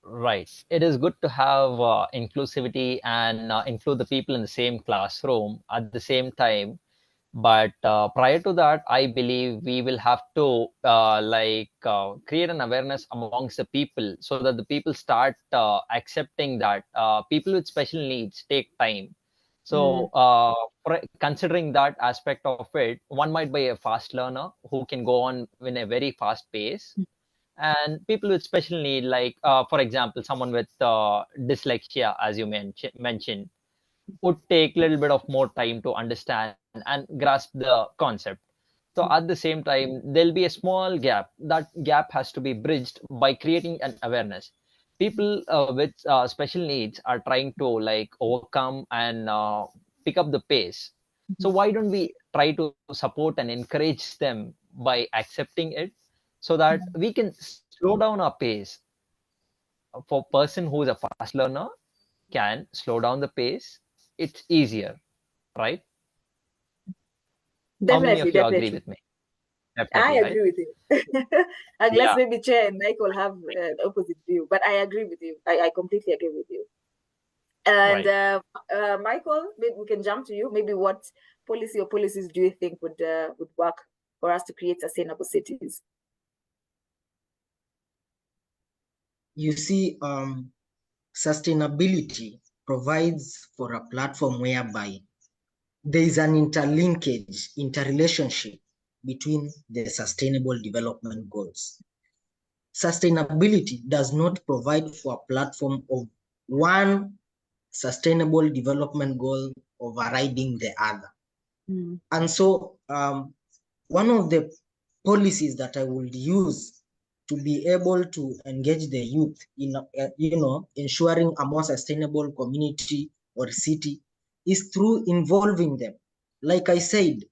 Right. It is good to have inclusivity and include the people in the same classroom at the same time. But prior to that, I believe we will have to create an awareness amongst the people, so that the people start accepting that people with special needs take time. So considering that aspect of it, one might be a fast learner who can go on in a very fast pace. And people with special need, like for example, someone with dyslexia, as you mentioned, would take a little bit of more time to understand and grasp the concept. So at the same time, there'll be a small gap. That gap has to be bridged by creating an awareness. People with special needs are trying to overcome and pick up the pace. So why don't we try to support and encourage them by accepting it, so that we can slow down our pace. For a person who is a fast learner can slow down the pace, it's easier, right? Definitely, how many of you definitely agree with me? Definitely, I agree with you. Unless maybe Chair and Michael have an opposite view, but I agree with you. I completely agree with you. And Michael, maybe we can jump to you. Maybe what policy or policies do you think would work for us to create sustainable cities? You see, sustainability provides for a platform whereby there is an interrelationship between the sustainable development goals. Sustainability does not provide for a platform of one sustainable development goal overriding the other. And so one of the policies that I would use to be able to engage the youth in ensuring a more sustainable community or city is through involving them. Like I said,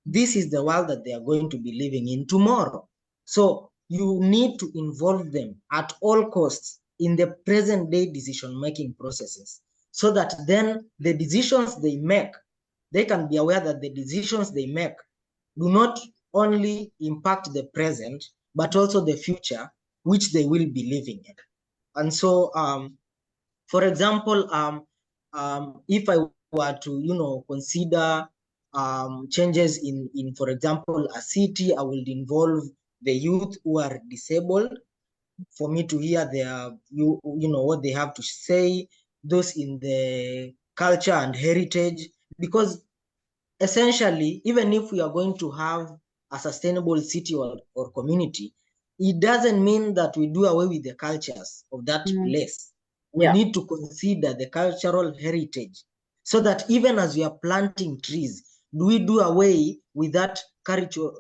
this is the world that they are going to be living in tomorrow. So you need to involve them at all costs in the present day decision-making processes, so that then the decisions they make, they can be aware that the decisions they make do not only impact the present, but also the future, which they will be living in. And so, for example, if I were to, consider changes in, for example, a city, I will involve the youth who are disabled, for me to hear their, what they have to say, those in the culture and heritage, because essentially, even if we are going to have a sustainable city or community, it doesn't mean that we do away with the cultures of that place. We need to consider the cultural heritage, so that even as we are planting trees, do we do away with that cultural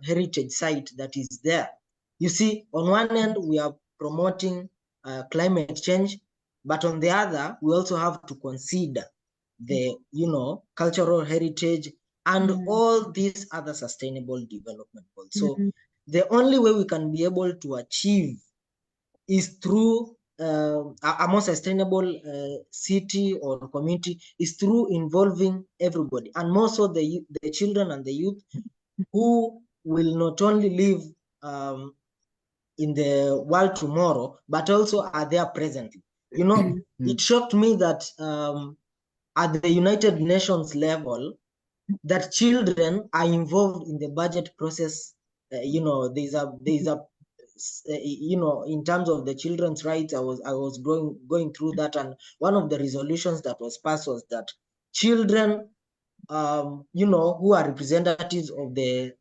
heritage site that is there? You see, on one end, we are promoting climate change, but on the other, we also have to consider the, cultural heritage and all these other sustainable development goals. So the only way we can be able to achieve is through a more sustainable city or community, is through involving everybody, and more so the children and the youth, who will not only live in the world tomorrow, but also are there presently. It shocked me that at the United Nations level, that children are involved in the budget process. There's a in terms of the children's rights, I was going through that, and one of the resolutions that was passed was that children, who are representatives of the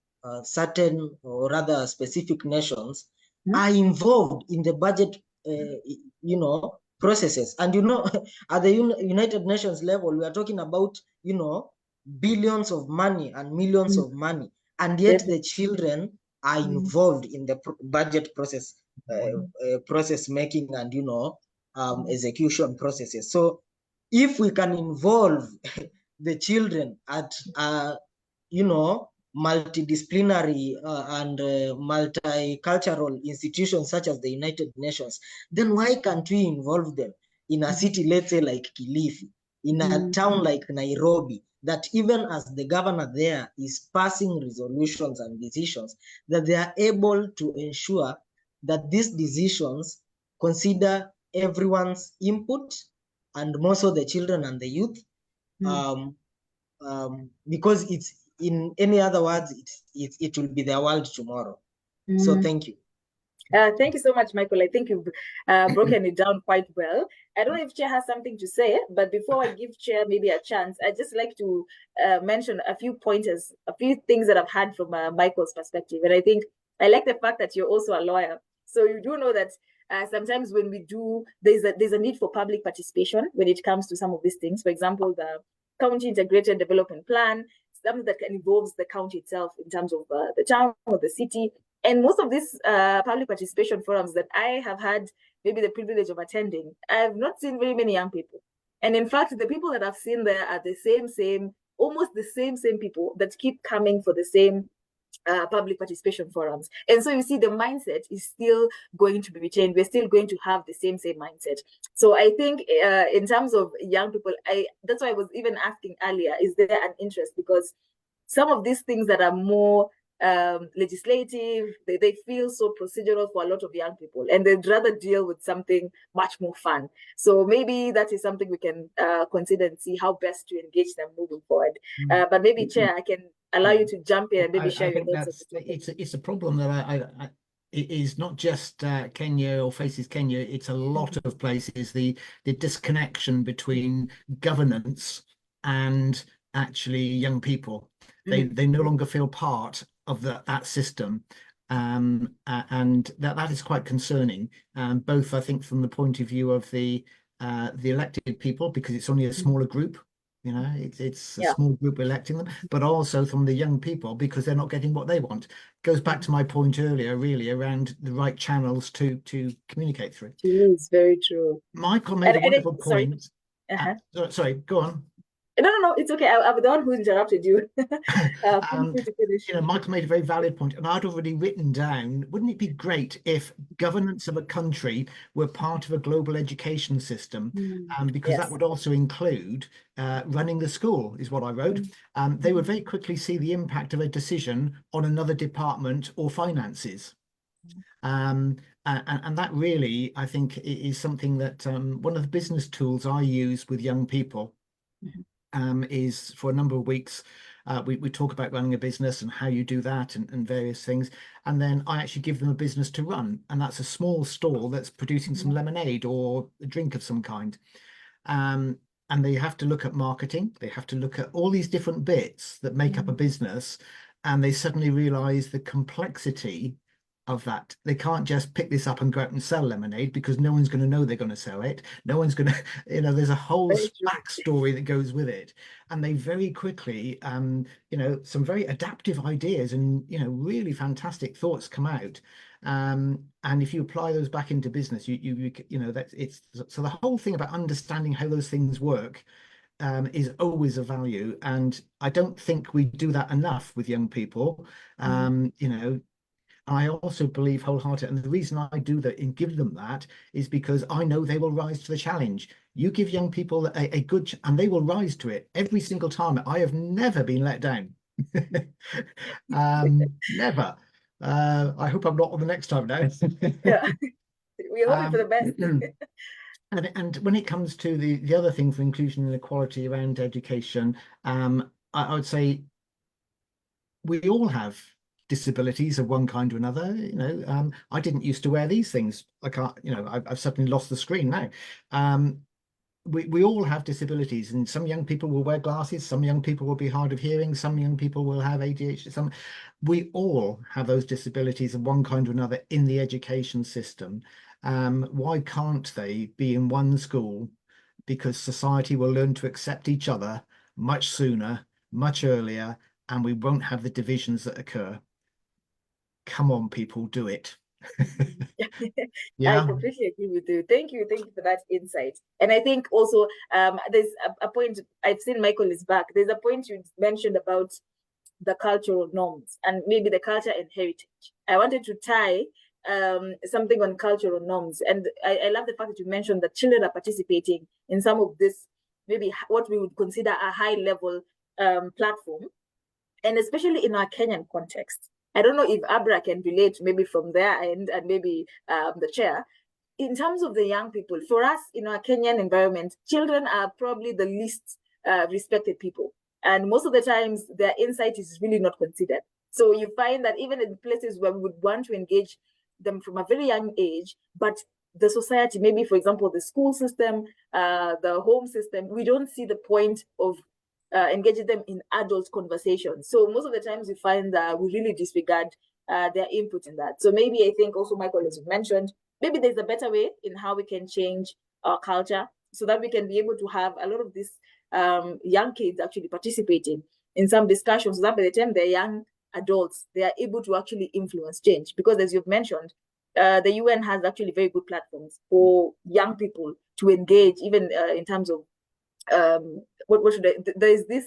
certain or rather specific nations, are involved in the budget, processes. And at the United Nations level, we are talking about, billions of money and millions of money, and yet the children are involved in the budget process, process making, and execution processes. So if we can involve the children at multidisciplinary and multicultural institutions such as the United Nations, then why can't we involve them in a city, let's say like Kilifi, in a town like Nairobi, that even as the governor there is passing resolutions and decisions, that they are able to ensure that these decisions consider everyone's input, and more so the children and the youth, because it's, in any other words, it will be their world tomorrow. So thank you. Thank you so much, Michael. I think you've broken it down quite well. I don't know if Chair has something to say, but before I give Chair maybe a chance, I'd just like to mention a few pointers, a few things that I've had from Michael's perspective. And I think I like the fact that you're also a lawyer. So you do know that sometimes when we do, there's a need for public participation when it comes to some of these things. For example, the County Integrated Development Plan, something that involves the county itself in terms of the town or the city. And most of these public participation forums that I have had maybe the privilege of attending, I have not seen very many young people. And in fact, the people that I've seen there are the same, almost the same people that keep coming for the same public participation forums. And so you see, the mindset is still going to be retained. We're still going to have the same mindset. So I think in terms of young people, that's why I was even asking earlier, is there an interest? Because some of these things that are more legislative, they feel so procedural for a lot of young people, and they'd rather deal with something much more fun. So maybe that is something we can consider and see how best to engage them moving forward. But maybe, Chair, I can allow you to jump in and maybe share your thoughts. It's a problem that it is not just Kenya or Faces Kenya. It's a lot of places. The disconnection between governance and actually young people. They no longer feel part of that system, and that is quite concerning. Both, I think, from the point of view of the elected people, because it's only a smaller group. It's a small group electing them, but also from the young people, because they're not getting what they want. Goes back to my point earlier, really, around the right channels to communicate through. It's very true. Michael made a wonderful point. Sorry. Sorry, go on. No, it's okay. I'm the one who interrupted you. Feel free to finish. You know, Michael made a very valid point, and I'd already written down, wouldn't it be great if governance of a country were part of a global education system? Because that would also include running the school, is what I wrote. They would very quickly see the impact of a decision on another department or finances. And that really, I think, is something that one of the business tools I use with young people is for a number of weeks. We talk about running a business and how you do that and various things. And then I actually give them a business to run. And that's a small stall that's producing some lemonade or a drink of some kind. And they have to look at marketing. They have to look at all these different bits that make up a business. And they suddenly realize the complexity of that. They can't just pick this up and go out and sell lemonade because no one's going to know they're going to sell it. No one's going to, you know, there's a whole backstory that goes with it. And they very quickly, you know, some very adaptive ideas and, you know, really fantastic thoughts come out. And if you apply those back into business, you know, that's it's so the whole thing about understanding how those things work is always a value. And I don't think we do that enough with young people. You know, I also believe wholeheartedly, and the reason I do that and give them that is because I know they will rise to the challenge. You give young people a good, and they will rise to it every single time. I have never been let down. Never. I hope I'm not on the next time now. Yeah, we're hoping for the best. And when it comes to the other thing for inclusion and equality around education, I would say we all have disabilities of one kind or another. You know, I didn't used to wear these things. I can't, you know, I've suddenly lost the screen now. We all have disabilities, and some young people will wear glasses, some young people will be hard of hearing, some young people will have ADHD, we all have those disabilities of one kind or another in the education system. Why can't they be in one school? Because society will learn to accept each other much sooner, much earlier, and we won't have the divisions that occur. Come on, people, do it. I completely agree with you. Thank you for that insight. And I think also there's a point, I've seen Michael is back. There's a point you mentioned about the cultural norms and maybe the culture and heritage. I wanted to tie something on cultural norms, and I love the fact that you mentioned that children are participating in some of this, maybe what we would consider a high level platform, and especially in our Kenyan context. I don't know if Abra can relate maybe from their end and maybe the chair. In terms of the young people, for us in our Kenyan environment, children are probably the least respected people. And most of the times their insight is really not considered. So you find that even in places where we would want to engage them from a very young age, but the society, maybe for example, the school system, the home system, we don't see the point of engaging them in adult conversations. So most of the times you find that we really disregard their input in that. So maybe I think also, Michael, as you mentioned, maybe there's a better way in how we can change our culture so that we can be able to have a lot of these young kids actually participating in some discussions so that by the time they're young adults, they are able to actually influence change. Because as you've mentioned, the UN has actually very good platforms for young people to engage, even in terms of what should there is this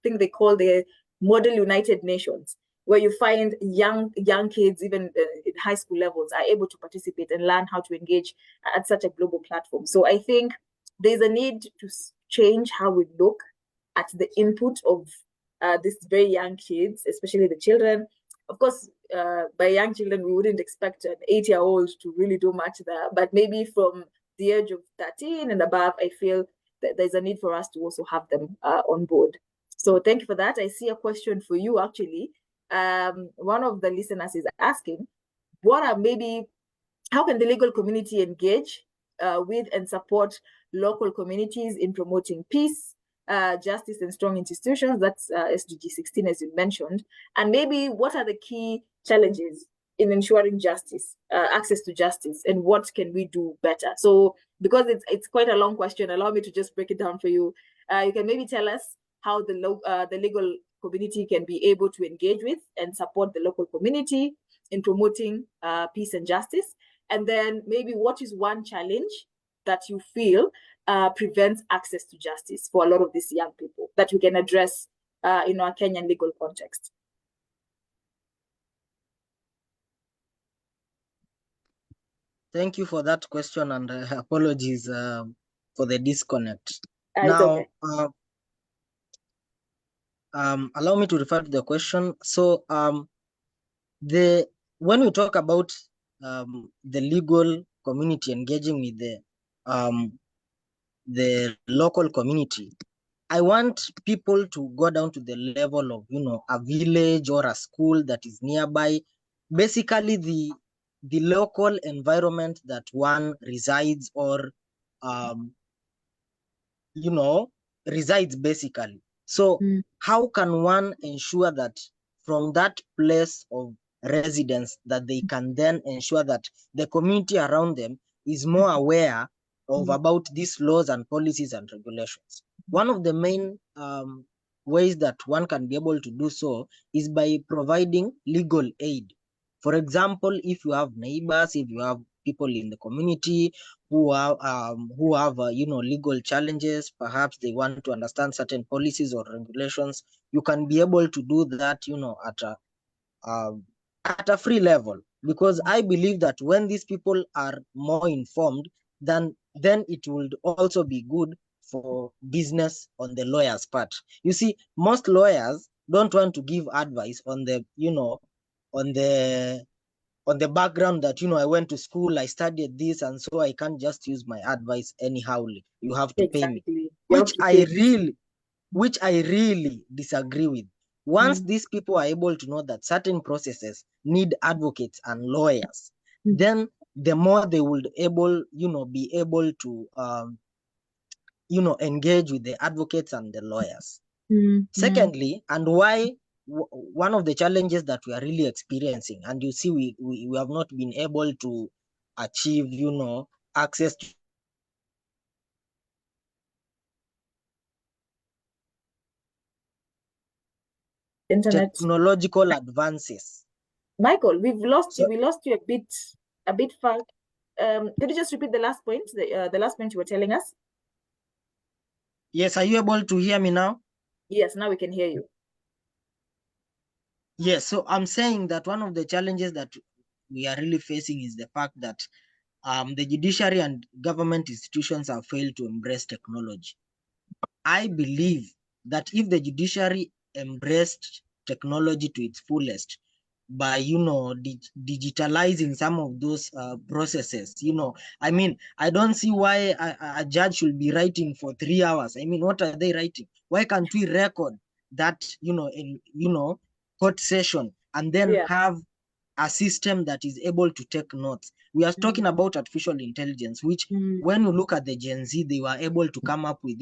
thing they call the Model United Nations, where you find young kids, even in high school levels, are able to participate and learn how to engage at such a global platform. So I think there's a need to change how we look at the input of these very young kids, especially the children. Of course, by young children, we wouldn't expect an 8-year-old to really do much there, but maybe from the age of 13 and above, I feel that there's a need for us to also have them on board. So thank you for that. I see a question for you, actually. One of the listeners is asking, how can the legal community engage with and support local communities in promoting peace, justice, and strong institutions? That's SDG 16, as you mentioned. And maybe what are the key challenges in ensuring justice, access to justice, and what can we do better? So because it's quite a long question, allow me to just break it down for you. You can maybe tell us how the legal community can be able to engage with and support the local community in promoting peace and justice. And then maybe what is one challenge that you feel prevents access to justice for a lot of these young people that we can address in our Kenyan legal context? Thank you for that question, and apologies for the disconnect. Now, okay. Allow me to refer to the question. So, when we talk about the legal community engaging with the local community, I want people to go down to the level of, a village or a school that is nearby. Basically, the local environment that one resides or, resides basically. So how can one ensure that from that place of residence that they can then ensure that the community around them is more aware of about these laws and policies and regulations? One of the main ways that one can be able to do so is by providing legal aid. For example, if you have neighbors, if you have people in the community who have legal challenges, perhaps they want to understand certain policies or regulations, you can be able to do that, at a free level, because I believe that when these people are more informed, then it will also be good for business on the lawyer's part. You see, most lawyers don't want to give advice on the background that, I went to school, I studied this, and so I can't just use my advice anyhowly. You have to pay me, which I really disagree with. Once these people are able to know that certain processes need advocates and lawyers, then the more they will be able to engage with the advocates and the lawyers. Secondly, and why one of the challenges that we are really experiencing, and you see we have not been able to achieve, access to internet technological advances. Michael, we lost you a bit far. Could you just repeat the last point, the last point you were telling us? Yes, are you able to hear me now? Yes, now we can hear you. Yes, so I'm saying that one of the challenges that we are really facing is the fact that the judiciary and government institutions have failed to embrace technology. I believe that if the judiciary embraced technology to its fullest by, digitalizing some of those processes, I don't see why a judge should be writing for 3 hours. I mean, what are they writing? Why can't we record that, in, court session and then have a system that is able to take notes? We are talking about artificial intelligence, which when you look at the Gen Z, they were able to come up with,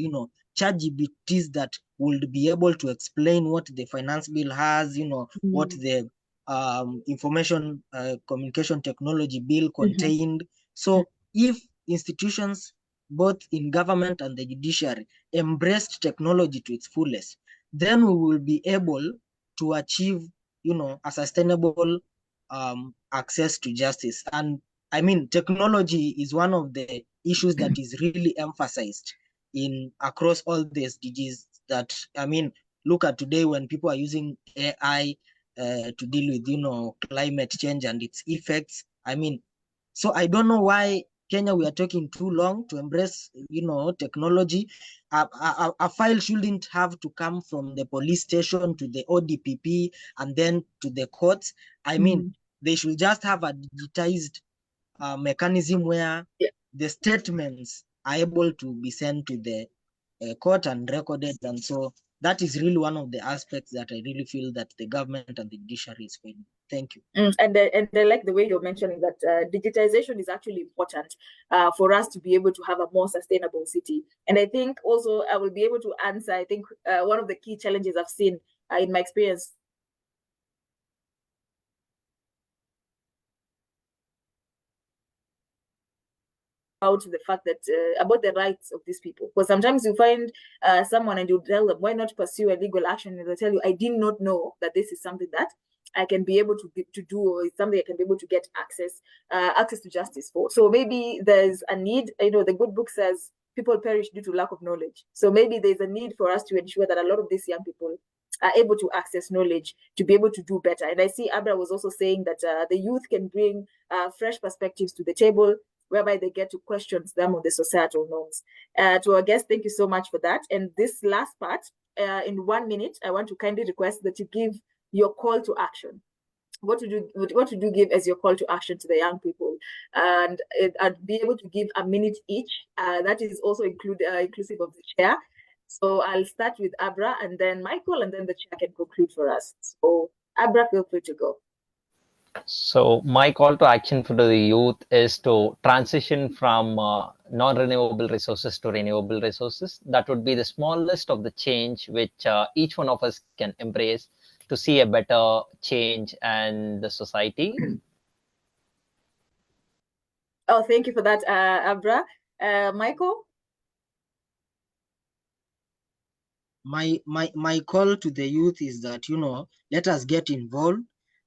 ChatGPTs that would be able to explain what the finance bill has, what the information communication technology bill contained. So if institutions, both in government and the judiciary, embraced technology to its fullest, then we will be able to achieve, a sustainable access to justice. And I mean, technology is one of the issues that is really emphasized across all the SDGs. That, I mean, look at today when people are using AI to deal with, climate change and its effects. I mean, so I don't know why Kenya we are taking too long to embrace, technology. A file shouldn't have to come from the police station to the ODPP and then to the courts. I mean, they should just have a digitized mechanism where the statements are able to be sent to the court and recorded. And so that is really one of the aspects that I really feel that the government and the judiciary is failing. Thank you. And I like the way you're mentioning that digitization is actually important for us to be able to have a more sustainable city. And I think also I will be able to answer, I think one of the key challenges I've seen in my experience about the fact that about the rights of these people, because sometimes you find someone and you tell them, why not pursue a legal action, and they'll tell you, I did not know that this is something that I can be able to do, or it's something I can be able to get access to justice for. So maybe there's a need. The good book says people perish due to lack of knowledge. So maybe there's a need for us to ensure that a lot of these young people are able to access knowledge to be able to do better. And I see Abra was also saying that the youth can bring fresh perspectives to the table, whereby they get to question some of the societal norms. To our guests, thank you so much for that. And this last part, in 1 minute, I want to kindly request that you give your call to action. What would you give as your call to action to the young people? And I'd be able to give a minute each. That is also inclusive of the chair. So I'll start with Abra and then Michael, and then the chair can conclude for us. So Abra, feel free to go. So my call to action for the youth is to transition from non-renewable resources to renewable resources. That would be the smallest of the change which each one of us can embrace to see a better change in the society. Oh, thank you for that, Abra. Michael? My call to the youth is that, let us get involved,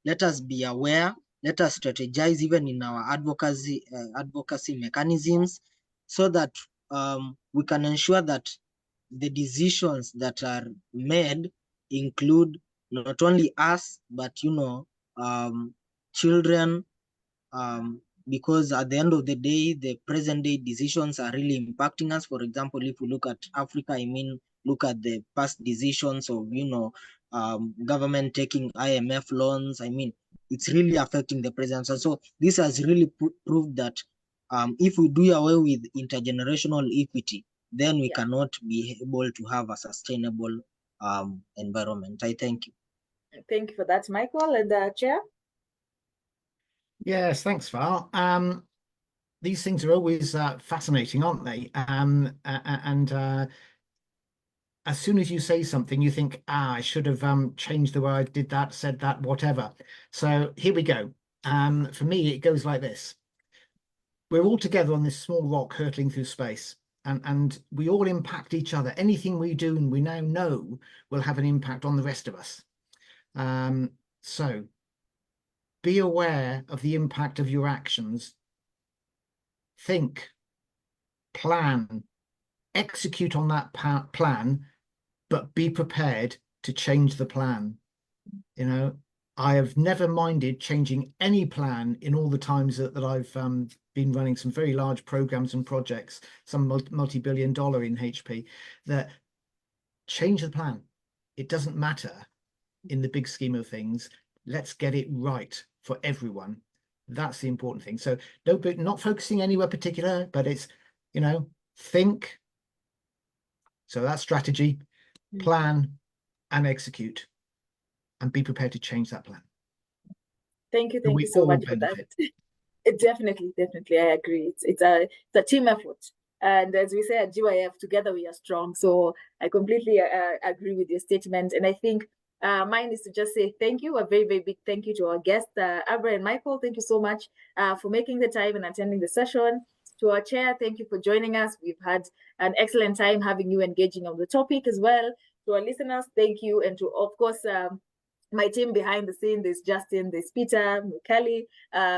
let us be aware, let us strategize even in our advocacy mechanisms, so that we can ensure that the decisions that are made include not only us, but children, because at the end of the day, the present day decisions are really impacting us. For example, if we look at Africa, look at the past decisions of, government taking IMF loans. It's really affecting the present. So this has really proved that if we do away with intergenerational equity, then we cannot be able to have a sustainable environment. I thank you. Thank you for that, Michael. And Chair? Yes, thanks, Val. These things are always fascinating, aren't they? As soon as you say something, you think, I should have changed the way I did that, said that, whatever. So here we go. For me, it goes like this. We're all together on this small rock hurtling through space, and we all impact each other. Anything we do, and we now know, will have an impact on the rest of us. So be aware of the impact of your actions. Think, plan, execute on that plan, but be prepared to change the plan. I have never minded changing any plan in all the times that I've been running some very large programs and projects, some multi-billion-dollar in HP, that change the plan. It doesn't matter in the big scheme of things. Let's get it right for everyone. That's the important thing. So not focusing anywhere particular, but it's, think. So that's strategy, plan, and execute, and be prepared to change that plan. Thank you so much for that. Definitely, I agree. It's a team effort. And as we say at GYF, together we are strong. So I completely agree with your statement. And I think mine is to just say thank you, a very, very big thank you to our guests, Abra and Michael. Thank you so much for making the time and attending the session. To our chair, thank you for joining us. We've had an excellent time having you engaging on the topic as well. To our listeners, thank you. And to, of course, my team behind the scene, there's Justin, there's Peter, Mukali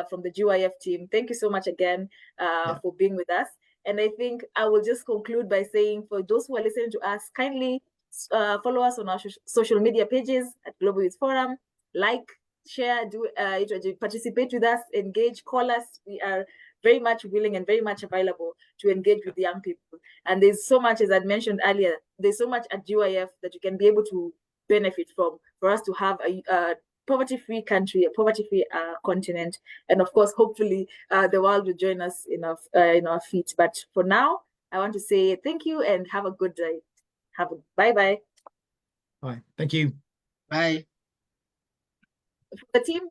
from the GYF team. Thank you so much again for being with us. And I think I will just conclude by saying, for those who are listening to us, kindly follow us on our social media pages at Global Youth Forum. Like, share, participate with us, engage, call us. We are very much willing and very much available to engage with the young people. And there's so much, as I mentioned earlier, there's so much at GYF that you can be able to benefit from, for us to have a poverty-free country, a poverty-free continent, and of course, hopefully, the world will join us in our feet. But for now, I want to say thank you and have a good day. Bye-bye. Bye. Thank you. Bye. For the team,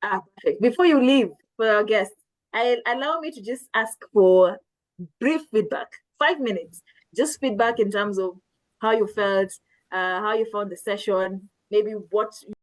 perfect. Before you leave, for our guests, allow me to just ask for brief feedback, 5 minutes, just feedback in terms of how you felt, how you found the session, maybe what